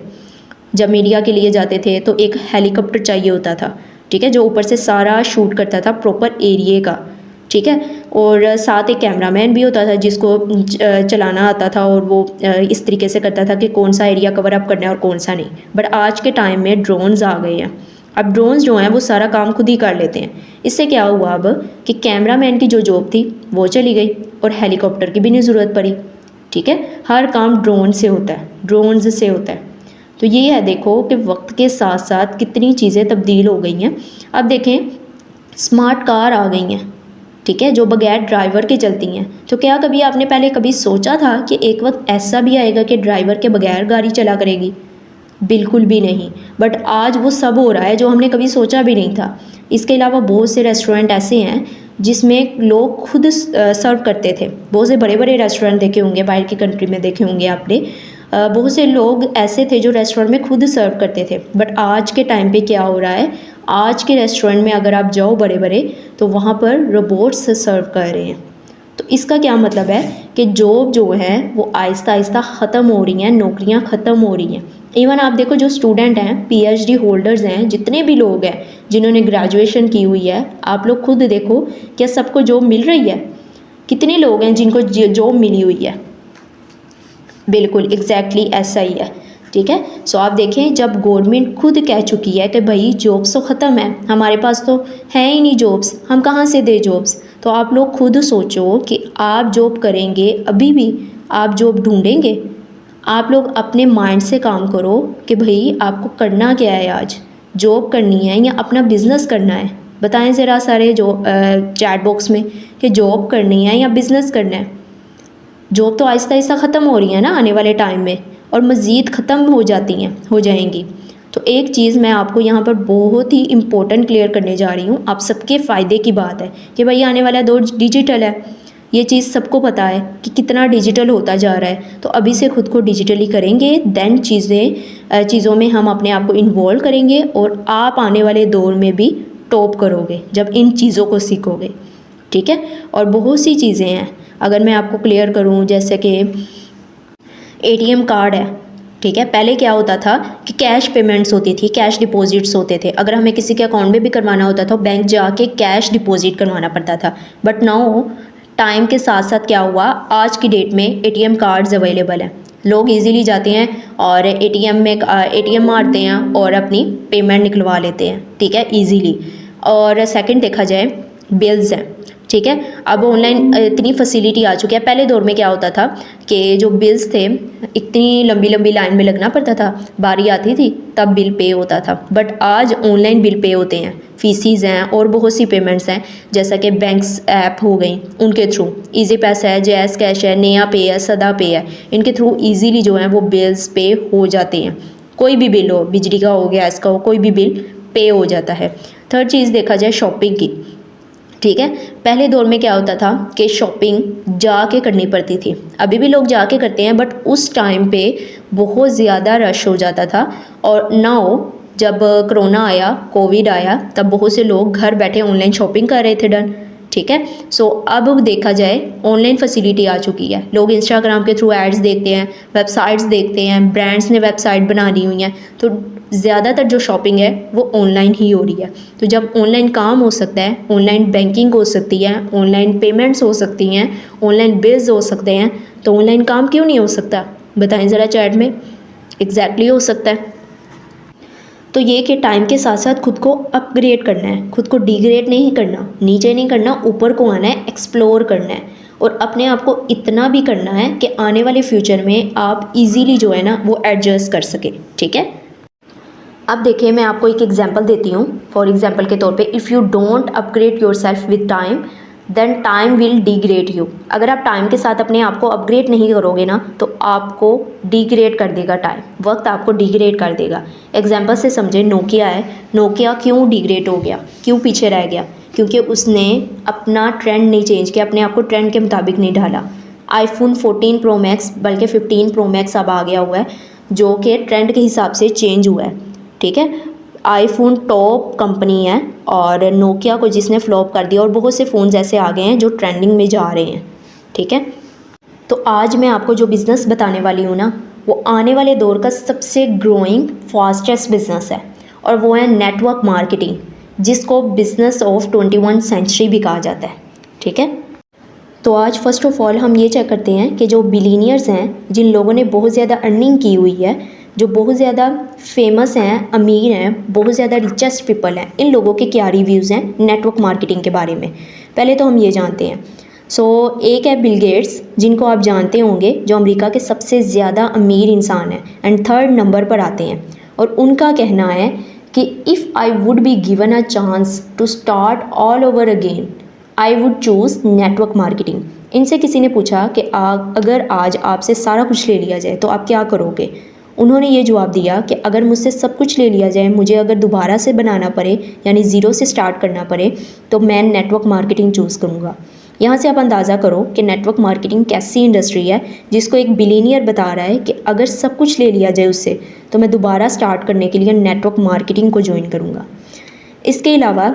जब मीडिया के लिए जाते थे तो एक हेलीकॉप्टर चाहिए होता था, ठीक है, जो ऊपर से सारा शूट करता था प्रॉपर एरिए का, ठीक है। और साथ एक कैमरामैन भी होता था जिसको चलाना आता था और वो इस तरीके से करता था कि कौन सा एरिया कवर अप करना है और कौन सा नहीं। बट आज के टाइम में ड्रोन्स आ गए हैं, अब ड्रोन्स जो हैं वो सारा काम खुद ही कर लेते हैं। इससे क्या हुआ अब कि कैमरामैन की जो जॉब थी वो चली गई और हेलीकॉप्टर की भी नहीं ज़रूरत पड़ी, ठीक है। हर काम ड्रोन से होता है, ड्रोन्स से होता है। तो ये है, देखो कि वक्त के साथ साथ कितनी चीज़ें तब्दील हो गई हैं। अब देखें, स्मार्ट कार आ गई हैं, ठीक है, जो बगैर ड्राइवर के चलती हैं। तो क्या कभी आपने पहले कभी सोचा था कि एक वक्त ऐसा भी आएगा कि ड्राइवर के बगैर गाड़ी चला करेगी? बिल्कुल भी नहीं। बट आज वो सब हो रहा है जो हमने कभी सोचा भी नहीं था। इसके अलावा बहुत से रेस्टोरेंट ऐसे हैं जिसमें लोग खुद सर्व करते थे। बहुत से बड़े बड़े रेस्टोरेंट देखे होंगे, बाहर की कंट्री में देखे होंगे आपने। बहुत से लोग ऐसे थे जो रेस्टोरेंट में खुद सर्व करते थे। बट आज के टाइम पे क्या हो रहा है, आज के रेस्टोरेंट में अगर आप जाओ बड़े बड़े, तो वहाँ पर रोबोट्स सर्व कर रहे हैं। तो इसका क्या मतलब है कि जॉब जो है वो आहिस्ता आहिस्ता ख़त्म हो रही हैं, नौकरियाँ ख़त्म हो रही हैं। इवन आप देखो जो स्टूडेंट हैं, पीएचडी होल्डर्स हैं, जितने भी लोग हैं जिन्होंने ग्रेजुएशन की हुई है, आप लोग खुद देखो क्या सबको जॉब मिल रही है? कितने लोग हैं जिनको जॉब मिली हुई है? बिल्कुल एग्जैक्टली ऐसा ही है, ठीक है। सो आप देखें, जब गवर्नमेंट खुद कह चुकी है कि भाई जॉब्स तो ख़त्म है, हमारे पास तो है ही नहीं जॉब्स, हम कहाँ से दे जॉब्स, तो आप लोग खुद सोचो कि आप जॉब करेंगे, अभी भी आप जॉब ढूंढेंगे? आप लोग अपने माइंड से काम करो कि भाई आपको करना क्या है, आज जॉब करनी है या अपना बिज़नेस करना है? बताएं ज़रा सारे जो चैट बॉक्स में कि जॉब करनी है या बिज़नेस करना है। जॉब तो आहिस्ता आहिस्ता ख़त्म हो रही है ना आने वाले टाइम में, और मज़ीद ख़त्म हो जाएंगी। तो एक चीज़ मैं आपको यहाँ पर बहुत ही इम्पोर्टेंट क्लियर करने जा रही हूँ, आप सबके फ़ायदे की बात है कि भाई आने वाला दौर डिजिटल है। ये चीज़ सबको पता है कि कितना डिजिटल होता जा रहा है। तो अभी से खुद को डिजिटली करेंगे, देन चीज़ों में हम अपने आप को इन्वॉल्व करेंगे और आप आने वाले दौर में भी टॉप करोगे जब इन चीज़ों को सीखोगे, ठीक है। और बहुत सी चीज़ें हैं, अगर मैं आपको क्लियर करूं, जैसे कि एटीएम कार्ड है, ठीक है। पहले क्या होता था कि कैश पेमेंट्स होती थी, कैश डिपॉजिट्स होते थे। अगर हमें किसी के अकाउंट में भी करवाना होता था, बैंक जाके कैश डिपॉजिट करवाना पड़ता था। बट नाउ टाइम के साथ साथ क्या हुआ, आज की डेट में एटीएम कार्ड्स अवेलेबल हैं। लोग इजीली जाते हैं और एटीएम मारते हैं और अपनी पेमेंट निकलवा लेते हैं, ठीक है, इजीली। और सेकंड देखा जाए, बिल्स हैं, ठीक है। अब ऑनलाइन इतनी फैसिलिटी आ चुकी है। पहले दौर में क्या होता था कि जो बिल्स थे, इतनी लंबी लंबी लाइन में लगना पड़ता था, बारी आती थी तब बिल पे होता था। बट आज ऑनलाइन बिल पे होते हैं, फीसीज हैं और बहुत सी पेमेंट्स हैं, जैसा कि बैंक्स ऐप हो गई, उनके थ्रू इजी पैसा है, जैस कैश है, नया पे है, सदा पे है, इनके थ्रू ईजीली जो है वो बिल्स पे हो जाते हैं। कोई भी बिल हो, बिजली का हो, गैस का हो, कोई भी बिल पे हो जाता है। थर्ड चीज़ देखा जाए शॉपिंग की, ठीक है। पहले दौर में क्या होता था कि शॉपिंग जाके करनी पड़ती थी, अभी भी लोग जाके करते हैं, बट उस टाइम पे बहुत ज़्यादा रश हो जाता था। और नाउ जब कोरोना आया, कोविड आया, तब बहुत से लोग घर बैठे ऑनलाइन शॉपिंग कर रहे थे, डन, ठीक है। सो अब देखा जाए ऑनलाइन फैसिलिटी आ चुकी है, लोग इंस्टाग्राम के थ्रू एड्स देखते हैं, वेबसाइट्स देखते हैं, ब्रांड्स ने वेबसाइट बना ली हुई हैं, तो ज़्यादातर जो शॉपिंग है वो ऑनलाइन ही हो रही है। तो जब ऑनलाइन काम हो सकता है, ऑनलाइन बैंकिंग हो सकती है, ऑनलाइन पेमेंट्स हो सकती हैं, ऑनलाइन बिल्स हो सकते हैं, तो ऑनलाइन काम क्यों नहीं हो सकता? बताएं ज़रा चैट में। एग्जैक्टली हो सकता है। तो ये कि टाइम के साथ साथ खुद को अपग्रेड करना है, खुद को डिग्रेड नहीं करना, नीचे नहीं करना, ऊपर को आना है, एक्सप्लोर करना है। और अपने आप को इतना भी करना है कि आने वाले फ्यूचर में आप इजीली जो है ना वो एडजस्ट कर सके। ठीक है, अब देखिए मैं आपको एक एग्जांपल देती हूँ। फॉर एग्जांपल के तौर पे, if you don't upgrade yourself with time then time will degrade you. अगर आप टाइम के साथ अपने आप को अपग्रेड नहीं करोगे ना तो आपको डिग्रेड कर देगा टाइम, वक्त आपको डिग्रेड कर देगा। एग्जांपल से समझे, नोकिया है, नोकिया क्यों डिग्रेड हो गया, क्यों पीछे रह गया? क्योंकि उसने अपना ट्रेंड नहीं चेंज किया, अपने आप को ट्रेंड के मुताबिक नहीं ढाला। आईफोन 14 प्रो मैक्स बल्कि 15 प्रो मैक्स अब आ गया हुआ है जो कि ट्रेंड के हिसाब से चेंज हुआ है। ठीक है, आईफोन टॉप कंपनी है और नोकिया को जिसने फ्लॉप कर दिया, और बहुत से फ़ोन्स ऐसे आ गए हैं जो ट्रेंडिंग में जा रहे हैं। ठीक है, तो आज मैं आपको जो बिज़नेस बताने वाली हूँ ना वो आने वाले दौर का सबसे ग्रोइंग फास्टेस्ट बिजनेस है, और वो है नेटवर्क मार्केटिंग, जिसको बिज़नेस ऑफ 21 सेंचुरी भी कहा जाता है। ठीक है, तो आज फर्स्ट ऑफ ऑल हम ये चेक करते हैं कि जो बिलीनियर्स हैं, जिन लोगों ने बहुत ज़्यादा अर्निंग की हुई है, जो बहुत ज़्यादा फेमस हैं, अमीर हैं, बहुत ज़्यादा रिचेस्ट पीपल हैं, इन लोगों के क्या रिव्यूज़ हैं नेटवर्क मार्केटिंग के बारे में। पहले तो हम ये जानते हैं। एक है बिल गेट्स, जिनको आप जानते होंगे, जो अमेरिका के सबसे ज़्यादा अमीर इंसान हैं एंड थर्ड नंबर पर आते हैं, और उनका कहना है कि if I would be given a chance to start all over again I would choose network marketing. इनसे किसी ने पूछा कि अगर आज आपसे सारा कुछ ले लिया जाए तो आप क्या करोगे? उन्होंने ये जवाब दिया कि अगर मुझसे सब कुछ ले लिया जाए, मुझे अगर दोबारा से बनाना पड़े यानी ज़ीरो से स्टार्ट करना पड़े, तो मैं नेटवर्क मार्केटिंग चूज़ करूँगा। यहाँ से आप अंदाज़ा करो कि नेटवर्क मार्केटिंग कैसी इंडस्ट्री है जिसको एक बिलीनियर बता रहा है कि अगर सब कुछ ले लिया जाए उससे तो मैं दोबारा स्टार्ट करने के लिए नेटवर्क मार्केटिंग को ज्वाइन करूँगा। इसके अलावा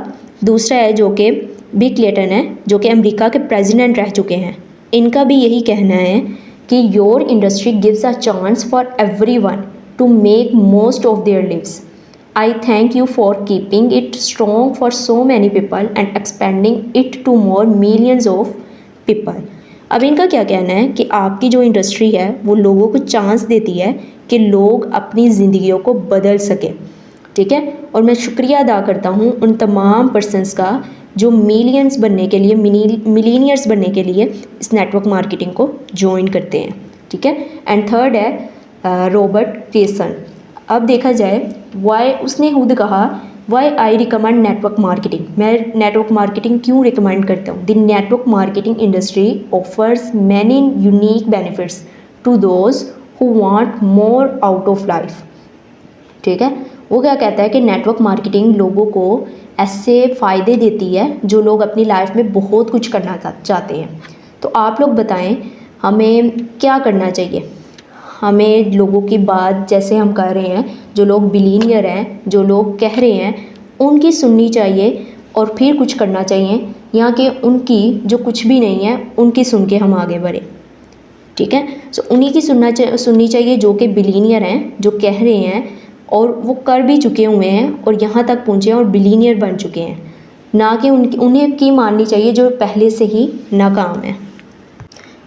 दूसरा है जो कि बिल क्लेटन है, जो कि अमेरिका के प्रेसिडेंट रह चुके हैं। इनका भी यही कहना है कि your industry gives a chance for everyone to make most of their lives. I thank you for keeping it strong for so many people and expanding it to more millions of people. अब इनका क्या कहना है कि आपकी जो industry है वो लोगों को चांस देती है कि लोग अपनी ज़िंदगियों को बदल सकें। ठीक है, और मैं शुक्रिया अदा करता हूँ उन तमाम पर्सनस का जो मिलियंस बनने के लिए, मिलीनियर्स बनने के लिए इस नेटवर्क मार्केटिंग को ज्वाइन करते हैं। ठीक है, एंड थर्ड है रॉबर्ट केसन। अब देखा जाए वाई, उसने खुद कहा why I recommend network marketing, मैं नेटवर्क मार्केटिंग क्यों रिकमेंड करता हूँ। The network marketing industry offers many unique benefits to those who want more out of life. ठीक है, वो क्या कहता है कि नेटवर्क मार्केटिंग लोगों को ऐसे फ़ायदे देती है जो लोग अपनी लाइफ में बहुत कुछ करना चाहते हैं। तो आप लोग बताएं हमें क्या करना चाहिए। हमें लोगों की बात जैसे हम कर रहे हैं, जो लोग बिलीनियर हैं, जो लोग कह रहे हैं, उनकी सुननी चाहिए और फिर कुछ करना चाहिए, यहाँ कि उनकी जो कुछ भी नहीं है उनकी सुन के हम आगे बढ़ें। ठीक है, सो उन्हीं की सुननी चाहिए जो कि बिलीनियर हैं, जो कह रहे हैं और वो कर भी चुके हुए हैं और यहाँ तक पहुँचे हैं और बिलीनियर बन चुके हैं, ना कि उन्हें की माननी चाहिए जो पहले से ही नाकाम है।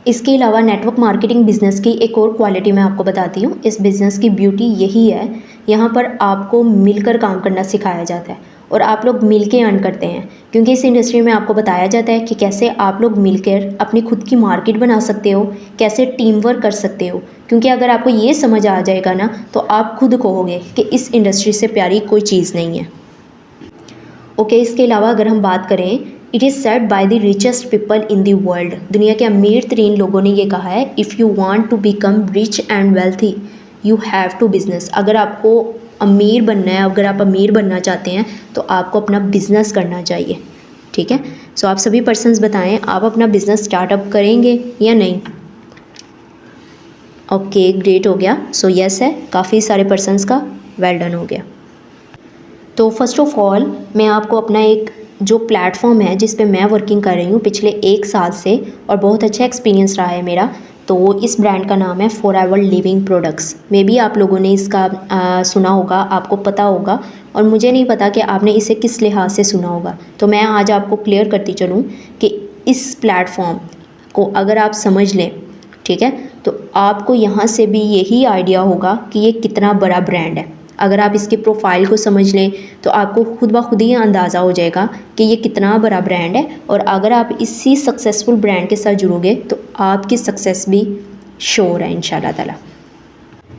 इसके अलावा नेटवर्क मार्केटिंग बिज़नेस की एक और क्वालिटी मैं आपको बताती हूँ। इस बिज़नेस की ब्यूटी यही है, यहाँ पर आपको मिलकर काम करना सिखाया जाता है और आप लोग मिलके अर्न करते हैं, क्योंकि इस इंडस्ट्री में आपको बताया जाता है कि कैसे आप लोग मिलकर अपनी खुद की मार्केट बना सकते हो, कैसे टीम वर्क कर सकते हो। क्योंकि अगर आपको ये समझ आ जाएगा ना तो आप खुद कहोगे कि इस इंडस्ट्री से प्यारी कोई चीज़ नहीं है। ओके, इसके अलावा अगर हम बात करें, it is said by the richest people in the world, दुनिया के अमीर तरीन लोगों ने ये कहा है, if you want to become rich and wealthy you have to business. अगर आपको अमीर बनना है, अगर आप अमीर बनना चाहते हैं तो आपको अपना बिज़नेस करना चाहिए। ठीक है, सो आप सभी पर्सन्स बताएं आप अपना बिज़नेस स्टार्टअप करेंगे या नहीं। ओके, ग्रेट हो गया। सो यस है, काफ़ी सारे पर्सन्स का वेल डन हो गया। तो फर्स्ट ऑफ ऑल मैं आपको अपना एक जो प्लेटफॉर्म है जिस पे मैं वर्किंग कर रही हूँ पिछले 1 साल से और बहुत अच्छा एक्सपीरियंस रहा है मेरा, तो इस ब्रांड का नाम है forever living products. May be आप लोगों ने इसका सुना होगा, आपको पता होगा, और मुझे नहीं पता कि आपने इसे किस लिहाज से सुना होगा। तो मैं आज आपको क्लियर करती चलूँ कि इस प्लेटफॉर्म को अगर आप समझ लें, ठीक है, तो आपको यहाँ से भी यही आइडिया होगा कि ये कितना बड़ा ब्रांड है। अगर आप इसकी प्रोफाइल को समझ लें तो आपको खुद ब खुद ही अंदाज़ा हो जाएगा कि ये कितना बड़ा ब्रांड है, और अगर आप इसी सक्सेसफुल ब्रांड के साथ जुड़ोगे तो आपकी सक्सेस भी श्योर है इंशाल्लाह ताला।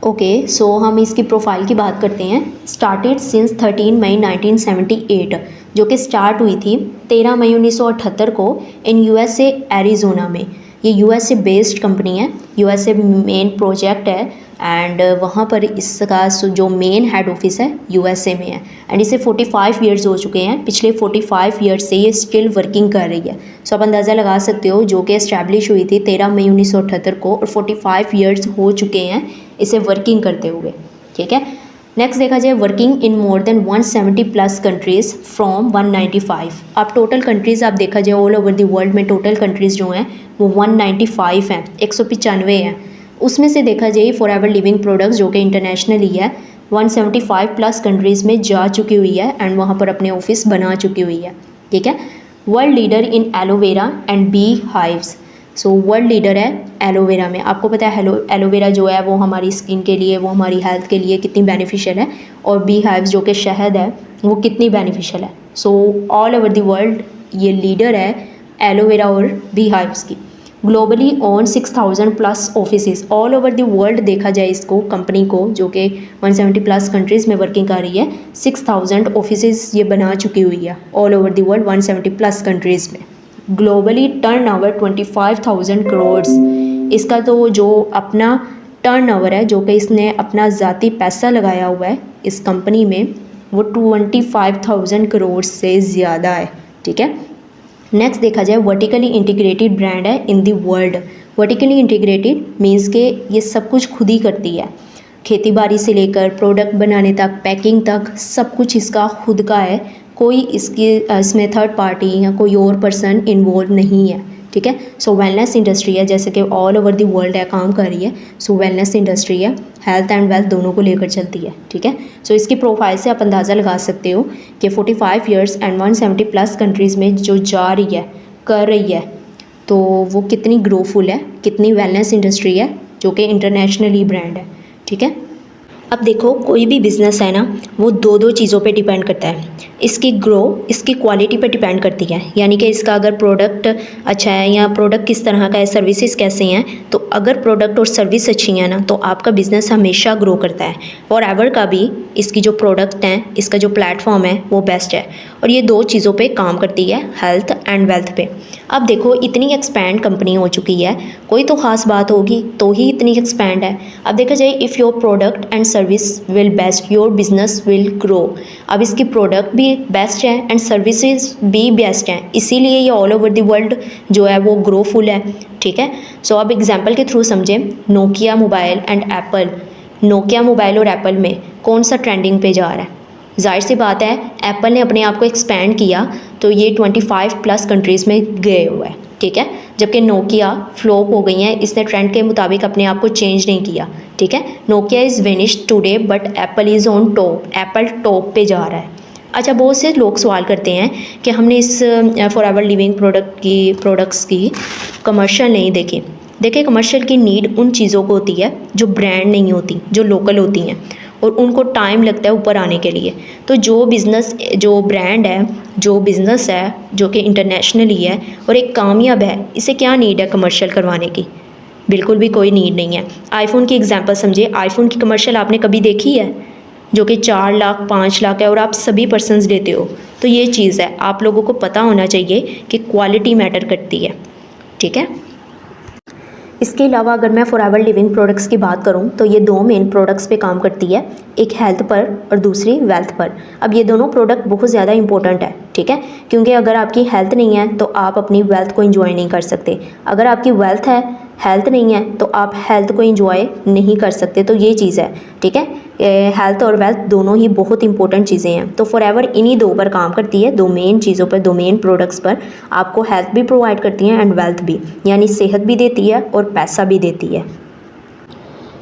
ओके, सो हम इसकी प्रोफाइल की बात करते हैं। स्टार्टेड सिंस 13 मई 1978, जो कि स्टार्ट हुई थी 13 मई 1978 को इन यूएसए एरिज़ोना में। ये यूएसए बेस्ड कंपनी है, यूएसए मेन प्रोजेक्ट है, एंड वहाँ पर इसका जो मेन हेड ऑफिस है यूएसए में है। एंड इसे 45 ईयर्स हो चुके हैं, पिछले 45 ईयर्स से ये स्टिल वर्किंग कर रही है। सो आप अंदाज़ा लगा सकते हो, जो कि इस्टेब्लिश हुई थी 13 मई 1978 को, और 45 ईयर्स हो चुके हैं इसे वर्किंग करते हुए। ठीक है, नेक्स्ट देखा जाए, working in more than 170 plus countries from 195। अब टोटल कंट्रीज़ आप देखा जाए ऑल ओवर द वर्ल्ड में टोटल कंट्रीज़ जो हैं वो 195 हैं, 195 हैं। उसमें से देखा जाए फॉरएवर लिविंग प्रोडक्ट्स जो कि इंटरनेशनली है 175 प्लस कंट्रीज़ में जा चुकी हुई है, एंड वहाँ पर अपने ऑफिस बना चुकी हुई है। ठीक है, world leader in aloe vera and bee hives. So world leader है एलोवेरा में। आपको पता है एलोवेरा जो है वो हमारी स्किन के लिए, वो हमारी हेल्थ के लिए कितनी बेनिफिशियल है, और बी हाइव्स जो कि शहद है वो कितनी बेनिफिशियल है। So all over the world ये लीडर है एलोवेरा और बी हाइव्स की। Globally on 6000 plus offices all over the world देखा जाए इसको, कंपनी को, जो कि 170 प्लस कंट्रीज़ में वर्किंग कर रही है, 6000 ऑफिसेज ये बना चुकी हुई है all over the world 170 plus countries में। Globally turnover 25,000 crore. इसका तो जो अपना टर्नओवर है, जो कि इसने अपना ज़ाती पैसा लगाया हुआ है इस कंपनी में, वो 25,000 करोड़ से ज़्यादा है। ठीक है, नेक्स्ट देखा जाए, वर्टिकली इंटीग्रेटेड ब्रांड है in the world. Vertically integrated means के ये सब कुछ खुद ही करती है, खेती बाड़ी से लेकर प्रोडक्ट बनाने तक, पैकिंग तक, सब कुछ इसका खुद का है। कोई इसमें थर्ड पार्टी या कोई और पर्सन इन्वॉल्व नहीं है। ठीक है, सो वेलनेस इंडस्ट्री है, जैसे कि ऑल ओवर द वर्ल्ड है काम कर रही है। सो वेलनेस इंडस्ट्री है, हेल्थ एंड वेल्थ दोनों को लेकर चलती है। ठीक है, सो इसकी प्रोफाइल से आप अंदाज़ा लगा सकते हो कि 45 ईयर्स एंड 170 प्लस कंट्रीज़ में जो जा रही है, कर रही है, तो वो कितनी ग्रोफुल है, कितनी वेलनेस इंडस्ट्री है, जो कि इंटरनेशनली ब्रांड है। ठीक है, अब देखो, कोई भी बिज़नेस है ना, वो दो चीज़ों पे डिपेंड करता है। इसकी ग्रो इसकी क्वालिटी पे डिपेंड करती है, यानी कि इसका अगर प्रोडक्ट अच्छा है या प्रोडक्ट किस तरह का है, सर्विसेज कैसे हैं, तो अगर प्रोडक्ट और सर्विस अच्छी हैं ना, तो आपका बिज़नेस हमेशा ग्रो करता है। फॉरएवर का भी इसकी जो प्रोडक्ट हैं, इसका जो प्लेटफॉर्म है वो बेस्ट है, और ये दो चीज़ों पे काम करती है, हेल्थ एंड वेल्थ पे। अब देखो, इतनी एक्सपैंड कंपनी हो चुकी है, कोई तो ख़ास बात होगी तो ही इतनी एक्सपैंड है। अब देखा जाए, if your product and service will best, your business will grow. अब इसकी प्रोडक्ट भी बेस्ट है एंड सर्विसेज भी बेस्ट हैं, इसीलिए ये ऑल ओवर द वर्ल्ड जो है वो ग्रोफुल है। ठीक है, सो अब एग्जांपल के थ्रू समझें, Nokia mobile and Apple. Nokia mobile और एप्पल में कौन सा ट्रेंडिंग पे जा रहा है? जाहिर सी बात है, एप्पल ने अपने आप को एक्सपैंड किया तो ये 25 प्लस कंट्रीज़ में गए हुआ है। ठीक है, जबकि नोकिया फ्लॉप हो गई हैं, इसने ट्रेंड के मुताबिक अपने आप को चेंज नहीं किया। ठीक है, Nokia is वेनिश्ड today but Apple is on top, Apple top पे जा रहा है। अच्छा, बहुत से लोग सवाल करते हैं कि हमने इस फॉरएवर लिविंग प्रोडक्ट्स की कमर्शियल नहीं देखी। देखिए, कमर्शियल की नीड उन चीज़ों को होती है जो ब्रांड नहीं होती, जो लोकल होती हैं, और उनको टाइम लगता है ऊपर आने के लिए। तो जो बिज़नेस, जो ब्रांड है, जो बिज़नेस है जो कि इंटरनेशनली है और एक कामयाब है, इसे क्या नीड है कमर्शियल करवाने की? बिल्कुल भी कोई नीड नहीं है। आईफ़ोन की एग्जांपल समझिए, आईफ़ोन की कमर्शियल आपने कभी देखी है जो कि 4 लाख 5 लाख है और आप सभी पर्सनस लेते हो? तो ये चीज़ है, आप लोगों को पता होना चाहिए कि क्वालिटी मैटर करती है। ठीक है, इसके अलावा अगर मैं फॉरएवर लिविंग प्रोडक्ट्स की बात करूं तो ये दो मेन प्रोडक्ट्स पे काम करती है, एक हेल्थ पर और दूसरी वेल्थ पर। अब ये दोनों प्रोडक्ट बहुत ज़्यादा इंपॉर्टेंट है। ठीक है, क्योंकि अगर आपकी हेल्थ नहीं है तो आप अपनी वेल्थ को एंजॉय नहीं कर सकते। अगर आपकी वेल्थ है, हेल्थ नहीं है, तो आप हेल्थ को एंजॉय नहीं कर सकते। तो ये चीज़ है। ठीक है, हेल्थ और वेल्थ दोनों ही बहुत इंपॉर्टेंट चीज़ें हैं। तो फॉरएवर इन्हीं दो पर काम करती है, दो मेन चीज़ों पर, दो मेन प्रोडक्ट्स पर। आपको हेल्थ भी प्रोवाइड करती हैं एंड वेल्थ भी, यानी सेहत भी देती है और पैसा भी देती है।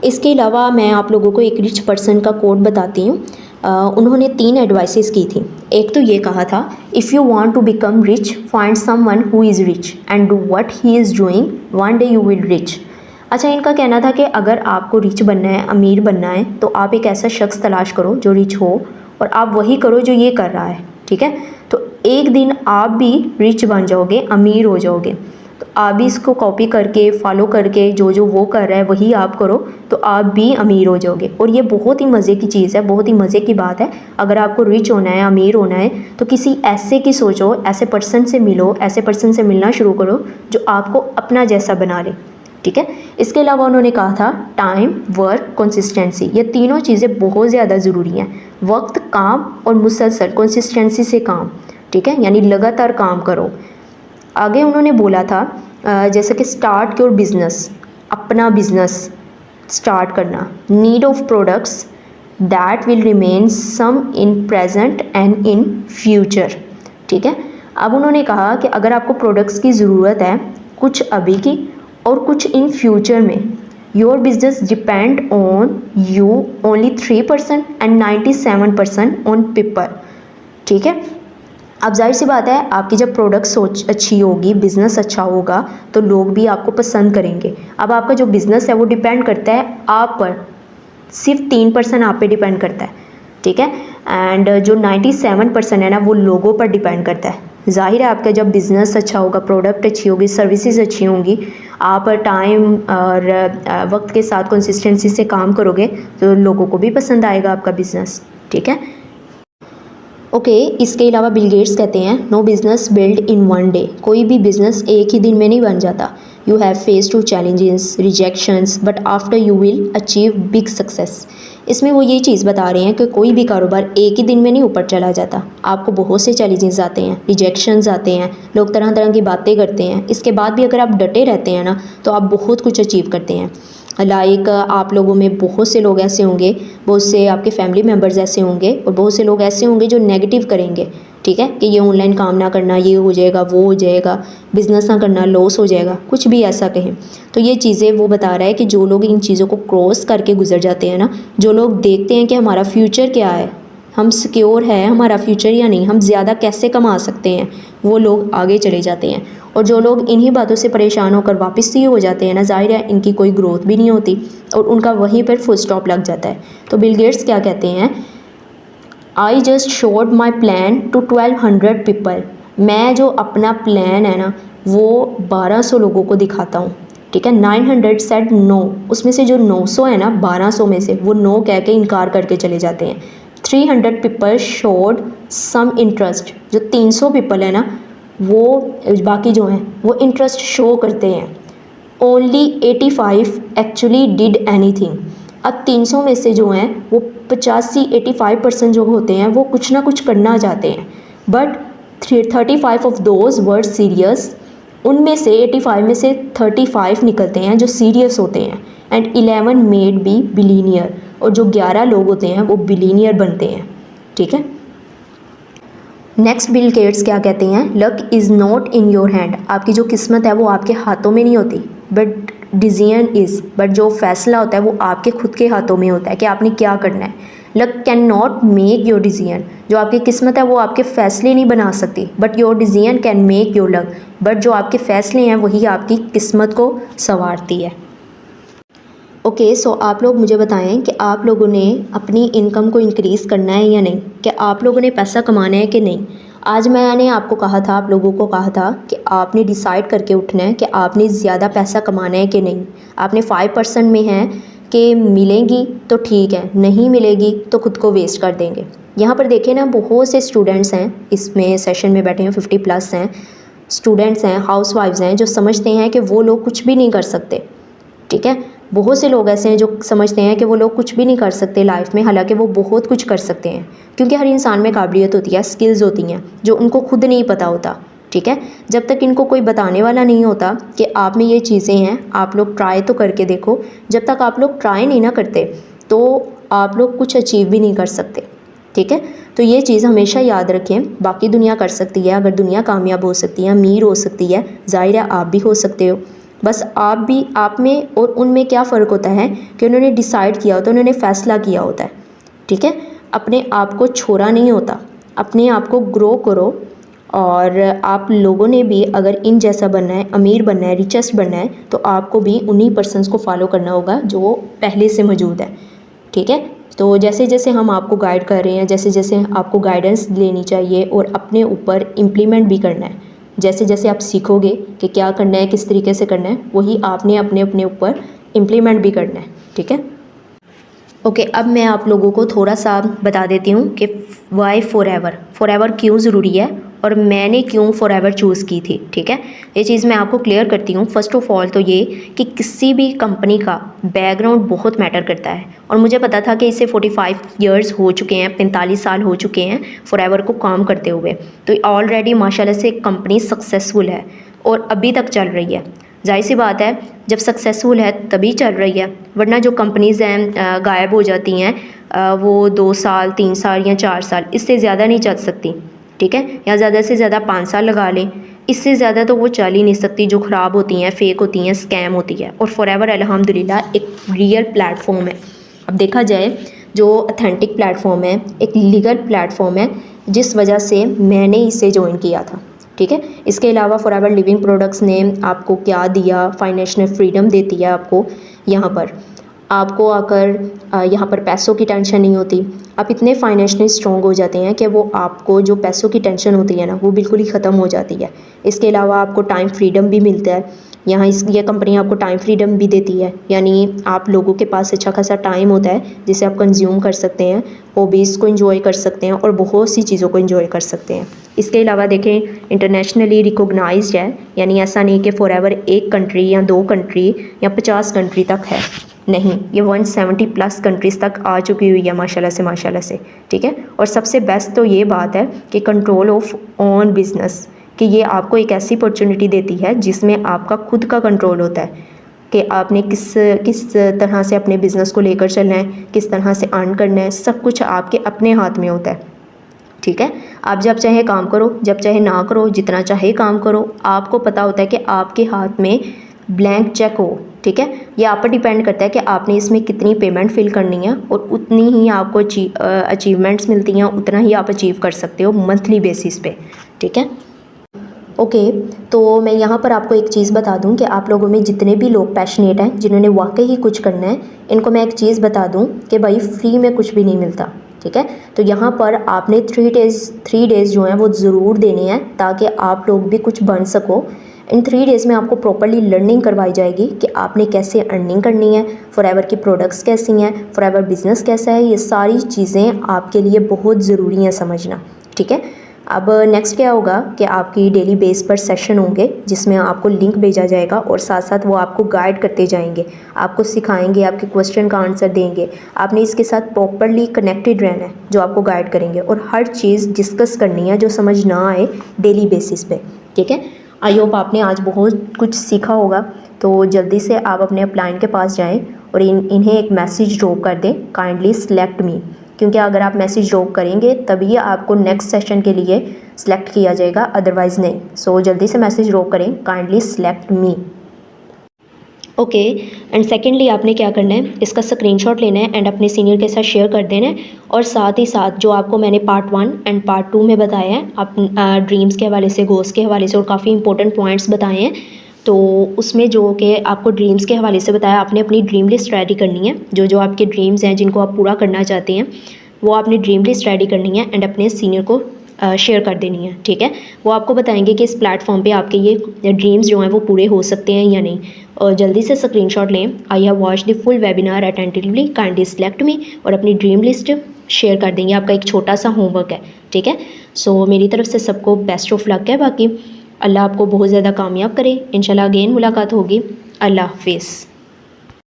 इसके अलावा मैं आप लोगों को एक रिच पर्सन का कोट बताती हूँ। उन्होंने 3 एडवाइसेस की थी। एक तो ये कहा था, if you want to become rich, find someone who is rich and do what he is doing, one day you will rich. अच्छा, इनका कहना था कि अगर आपको रिच बनना है, अमीर बनना है, तो आप एक ऐसा शख्स तलाश करो जो रिच हो और आप वही करो जो ये कर रहा है, ठीक है। तो एक दिन आप भी रिच बन जाओगे, अमीर हो जाओगे। तो आप भी इसको कॉपी करके, फॉलो करके जो जो वो कर रहा है वही आप करो, तो आप भी अमीर हो जाओगे। और ये बहुत ही मज़े की चीज़ है, बहुत ही मज़े की बात है। अगर आपको रिच होना है, अमीर होना है, तो किसी ऐसे की सोचो, ऐसे पर्सन से मिलो, ऐसे पर्सन से मिलना शुरू करो जो आपको अपना जैसा बना ले, ठीक है। इसके अलावा उन्होंने कहा था टाइम, वर्क, कंसिस्टेंसी, ये तीनों चीज़ें बहुत ज़्यादा ज़रूरी हैं। वक्त, काम और मुसलसल कंसिस्टेंसी से काम, ठीक है, यानी लगातार काम करो। आगे उन्होंने बोला था जैसे कि स्टार्ट योर बिजनेस, अपना बिजनेस स्टार्ट करना। Need of products that will remain some in present and in future, ठीक है। अब उन्होंने कहा कि अगर आपको प्रोडक्ट्स की ज़रूरत है, कुछ अभी की और कुछ इन फ्यूचर में, your business depend on you only 3% and 97% on people, ठीक है। अब जाहिर सी बात है, आपकी जब प्रोडक्ट सोच अच्छी होगी, बिज़नेस अच्छा होगा, तो लोग भी आपको पसंद करेंगे। अब आपका जो बिज़नेस है वो डिपेंड करता है आप पर, सिर्फ 3% आप पे डिपेंड करता है, ठीक है। एंड जो 97% है ना, वो लोगों पर डिपेंड करता है। जाहिर है, आपका जब बिज़नेस अच्छा होगा, प्रोडक्ट अच्छी होगी, सर्विसेज अच्छी होंगी, आप टाइम और वक्त के साथ कंसिस्टेंसी से काम करोगे, तो लोगों को भी पसंद आएगा आपका बिज़नेस, ठीक है। ओके, इसके अलावा बिल गेट्स कहते हैं no business build in one day, कोई भी बिजनेस एक ही दिन में नहीं बन जाता। You have face to challenges, rejections, but after you will achieve big success. इसमें वो ये चीज़ बता रहे हैं कि कोई भी कारोबार एक ही दिन में नहीं ऊपर चला जाता। आपको बहुत से चैलेंजेस आते हैं, रिजेक्शंस आते हैं, लोग तरह तरह की बातें करते हैं। इसके बाद भी अगर आप डटे रहते हैं ना, तो आप बहुत कुछ अचीव करते हैं। लाइक आप लोगों में बहुत से लोग ऐसे होंगे, बहुत से आपके फैमिली मेम्बर्स ऐसे होंगे और बहुत से लोग ऐसे होंगे जो नेगेटिव करेंगे, ठीक है, कि ये ऑनलाइन काम ना करना, ये हो जाएगा, वो हो जाएगा, बिज़नेस ना करना, लॉस हो जाएगा, कुछ भी ऐसा कहें। तो ये चीज़ें वो बता रहा है कि जो लोग इन चीज़ों को क्रॉस करके गुजर जाते हैं ना, जो लोग देखते हैं कि हमारा फ्यूचर क्या है, हम सिक्योर है हमारा फ्यूचर या नहीं, हम ज़्यादा कैसे कमा सकते हैं, वो लोग आगे चले जाते हैं। और जो लोग इन्हीं बातों से परेशान होकर वापस ही हो जाते हैं ना, जाहिर है इनकी कोई ग्रोथ भी नहीं होती और उनका वहीं पर फुल स्टॉप लग जाता है। तो बिल गेट्स क्या कहते हैं, I just showed my plan to 1200 people, मैं जो अपना प्लान है ना वो 1200 लोगों को दिखाता हूँ, ठीक है। 900 सेड नो, उसमें से जो 900 है ना, 1200 में से वो नो कह के इनकार करके चले जाते हैं। 300 पीपल शोड सम इंटरेस्ट, जो 300 पीपल है ना, वो बाकी जो हैं वो इंटरेस्ट शो करते हैं। ओनली 85 एक्चुअली डिड एनीथिंग, अब 300 में से जो हैं वो 85% जो होते हैं वो कुछ ना कुछ करना चाहते हैं, but 35 of those word serious, उनमें से 85 में से 35 निकलते हैं जो सीरियस होते हैं। एंड 11 मेड बी बिलीनियर, और जो 11 लोग होते हैं वो बिलीनियर बनते हैं, ठीक है। नेक्स्ट बिल गेट्स क्या कहते हैं, luck is not in your hand, आपकी जो किस्मत है वो आपके हाथों में नहीं होती, बट डिसीजन इज़, बट जो फैसला होता है वो आपके खुद के हाथों में होता है कि आपने क्या करना है। Luck can not make your decision, जो आपकी किस्मत है वो आपके फैसले नहीं बना सकती, but your decision can make your luck, but जो आपके फैसले हैं वही आपकी किस्मत को संवारती है। ओके, सो आप लोग मुझे बताएं कि आप लोगों ने अपनी इनकम को इंक्रीज़ करना है या नहीं, कि आप लोगों ने पैसा कमाना है कि नहीं। आज मैंने आपको कहा था, आप लोगों को कहा था कि आपने डिसाइड करके उठना है कि आपने ज़्यादा पैसा कमाना है कि नहीं। आपने 5% में है कि मिलेंगी तो ठीक है, नहीं मिलेगी तो खुद को वेस्ट कर देंगे। यहाँ पर देखें ना, बहुत से स्टूडेंट्स हैं इसमें सेशन में बैठे हैं, 50+ हैं स्टूडेंट्स हैं, हाउस वाइफ्स हैं, जो समझते हैं कि वो लोग कुछ भी नहीं कर सकते, ठीक है। बहुत से लोग ऐसे हैं जो समझते हैं कि वो लोग कुछ भी नहीं कर सकते लाइफ में, हालांकि वो बहुत कुछ कर सकते हैं, क्योंकि हर इंसान में काबिलियत होती है, स्किल्स होती हैं जो उनको खुद नहीं पता होता, ठीक है। जब तक इनको कोई बताने वाला नहीं होता कि आप में ये चीज़ें हैं, आप लोग ट्राई तो करके देखो। जब तक आप लोग ट्राई नहीं ना करते तो आप लोग कुछ अचीव भी नहीं कर सकते, ठीक है। तो ये चीज़ हमेशा याद रखें। बाकी दुनिया कर सकती है, अगर दुनिया कामयाब हो सकती है, अमीर हो सकती है, जाहिर है आप भी हो सकते हो। बस आप में और उनमें क्या फ़र्क होता है कि उन्होंने डिसाइड किया होता है, उन्होंने फ़ैसला किया होता है, ठीक है। अपने आप को छोड़ा नहीं होता, अपने आप को ग्रो करो और आप लोगों ने भी अगर इन जैसा बनना है, अमीर बनना है, रिचेस्ट बनना है, तो आपको भी उन्हीं पर्सन्स को फॉलो करना होगा जो पहले से मौजूद है। ठीक है, तो जैसे जैसे हम आपको गाइड कर रहे हैं, जैसे जैसे आपको गाइडेंस लेनी चाहिए और अपने ऊपर इम्प्लीमेंट भी करना है। जैसे जैसे आप सीखोगे कि क्या करना है, किस तरीके से करना है, वही आपने अपने अपने ऊपर इम्प्लीमेंट भी करना है। ठीक है, ओके, अब मैं आप लोगों को थोड़ा सा बता देती हूँ कि वाई फॉरएवर क्यों ज़रूरी है और मैंने क्यों फॉरएवर चूज़ की थी। ठीक है, ये चीज़ मैं आपको क्लियर करती हूँ। फर्स्ट ऑफ ऑल तो ये कि किसी भी कंपनी का बैकग्राउंड बहुत मैटर करता है, और मुझे पता था कि इसे 45 ईयर्स हो चुके हैं, 45 साल हो चुके हैं फॉरएवर को काम करते हुए। तो ऑलरेडी माशाल्लाह से कंपनी सक्सेसफुल है और अभी तक चल रही है। जाहिर सी बात है, जब सक्सेसफुल है तभी चल रही है, वरना जो कंपनीज़ हैं गायब हो जाती हैं, वो 2 साल 3 साल या 4 साल, इससे ज़्यादा नहीं चल सकती। ठीक है, या ज़्यादा से ज़्यादा 5 साल लगा लें, इससे ज़्यादा तो वो चल ही नहीं सकती। जो ख़राब होती हैं, फेक होती हैं, स्कैम होती है। और फॉरएवर अल्हम्दुलिल्लाह एक रियल प्लेटफॉर्म है। अब देखा जाए, जो ऑथेंटिक प्लेटफॉर्म है, एक लीगल प्लेटफॉर्म है, जिस वजह से मैंने इसे ज्वाइन किया था। ठीक है, इसके अलावा फॉरएवर लिविंग प्रोडक्ट्स ने आपको क्या दिया, फाइनेंशियल फ्रीडम देती है आपको। यहाँ पर आपको आकर यहाँ पर पैसों की टेंशन नहीं होती। आप इतने फाइनेंशियली स्ट्रॉन्ग हो जाते हैं कि वो आपको जो पैसों की टेंशन होती है ना, वो बिल्कुल ही ख़त्म हो जाती है। इसके अलावा आपको टाइम फ्रीडम भी मिलता है। यहाँ ये कंपनी आपको टाइम फ्रीडम भी देती है, यानी आप लोगों के पास अच्छा खासा टाइम होता है जिसे आप कंज्यूम कर सकते हैं, हॉबीज़ को एंजॉय कर सकते हैं और बहुत सी चीज़ों को एंजॉय कर सकते हैं। इसके अलावा देखें, इंटरनेशनली रिकॉग्नाइज्ड है, यानी ऐसा नहीं कि फॉरएवर एक कंट्री या 2 कंट्री या 50 कंट्री तक है। नहीं, ये 170 प्लस कंट्रीज़ तक आ चुकी हुई है माशाल्लाह से। ठीक है, और सबसे बेस्ट तो ये बात है कि कंट्रोल ऑफ ऑन बिज़नेस, कि ये आपको एक ऐसी अपॉर्चुनिटी देती है जिसमें आपका खुद का कंट्रोल होता है कि आपने किस किस तरह से अपने बिज़नेस को लेकर चलना है, किस तरह से अर्न करना है, सब कुछ आपके अपने हाथ में होता है। ठीक है, आप जब चाहे काम करो, जब चाहे ना करो, जितना चाहे काम करो, आपको पता होता है कि आपके हाथ में ब्लैंक चेक हो। ठीक है, ये आप पर डिपेंड करता है कि आपने इसमें कितनी पेमेंट फिल करनी है, और उतनी ही आपको अचीवमेंट्स मिलती हैं, उतना ही आप अचीव कर सकते हो मंथली बेसिस पे। ठीक है, ओके, तो मैं यहाँ पर आपको एक चीज़ बता दूँ कि आप लोगों में जितने भी लोग पैशनेट हैं, जिन्होंने वाकई ही कुछ करना है, इनको मैं एक चीज़ बता दूँ कि भाई फ्री में कुछ भी नहीं मिलता। ठीक है, तो यहाँ पर आपने 3 डेज़ जो हैं वो ज़रूर देने हैं, ताकि आप लोग भी कुछ बन सको। इन 3 डेज़ में आपको प्रॉपर्ली लर्निंग करवाई जाएगी कि आपने कैसे अर्निंग करनी है, फॉरएवर की प्रोडक्ट्स कैसी हैं, फॉरएवर बिज़नेस कैसा है, ये सारी चीज़ें आपके लिए बहुत ज़रूरी हैं समझना। ठीक है, अब नेक्स्ट क्या होगा कि आपकी डेली बेस पर सेशन होंगे, जिसमें आपको लिंक भेजा जाएगा और साथ साथ वो आपको गाइड करते जाएंगे, आपको सिखाएंगे, आपके क्वेश्चन का आंसर देंगे। आपने इसके साथ प्रॉपर्ली कनेक्टेड रहना है, जो आपको गाइड करेंगे, और हर चीज़ डिस्कस करनी है जो समझ ना आए डेली बेसिस पे। ठीक है, आई होप आपने आज बहुत कुछ सीखा होगा। तो जल्दी से आप अपने अपलाइन के पास जाएँ और इन्हें एक मैसेज ड्रॉप कर दें, काइंडली सेलेक्ट मी, क्योंकि अगर आप मैसेज ड्रॉप करेंगे तभी आपको नेक्स्ट सेशन के लिए सिलेक्ट किया जाएगा, अदरवाइज़ नहीं। सो जल्दी से मैसेज ड्रॉप करें, kindly select me. Okay, and secondly आपने क्या करना है, इसका स्क्रीनशॉट लेना है एंड अपने सीनियर के साथ शेयर कर देना है। और साथ ही साथ जो आपको मैंने पार्ट 1 एंड पार्ट 2 में बताया है, आप ड्रीम्स के हवाले से, गोल्स के हवाले से, और काफ़ी इंपॉर्टेंट पॉइंट्स बताए हैं, तो उसमें जो कि आपको ड्रीम्स के हवाले से बताया, आपने अपनी ड्रीम लिस्ट रेडी करनी है। जो जो आपके ड्रीम्स हैं जिनको आप पूरा करना चाहते हैं, वो आपने ड्रीम लिस्ट रेडी करनी है एंड अपने सीनियर को शेयर कर देनी है। ठीक है, वो आपको बताएंगे कि इस प्लेटफॉर्म पे आपके ये ड्रीम्स जो हैं वो पूरे हो सकते हैं या नहीं। और जल्दी से स्क्रीनशॉट लें। I have watch the full webinar attentively, kindly select me, और अपनी ड्रीम लिस्ट शेयर कर देंगे। आपका एक छोटा सा होमवर्क है। ठीक है, सो मेरी तरफ से सबको बेस्ट ऑफ लक है। बाकी अल्लाह आपको बहुत ज़्यादा कामयाब करे। इंशाल्लाह अगेन मुलाकात होगी। अल्लाह हाफिज़।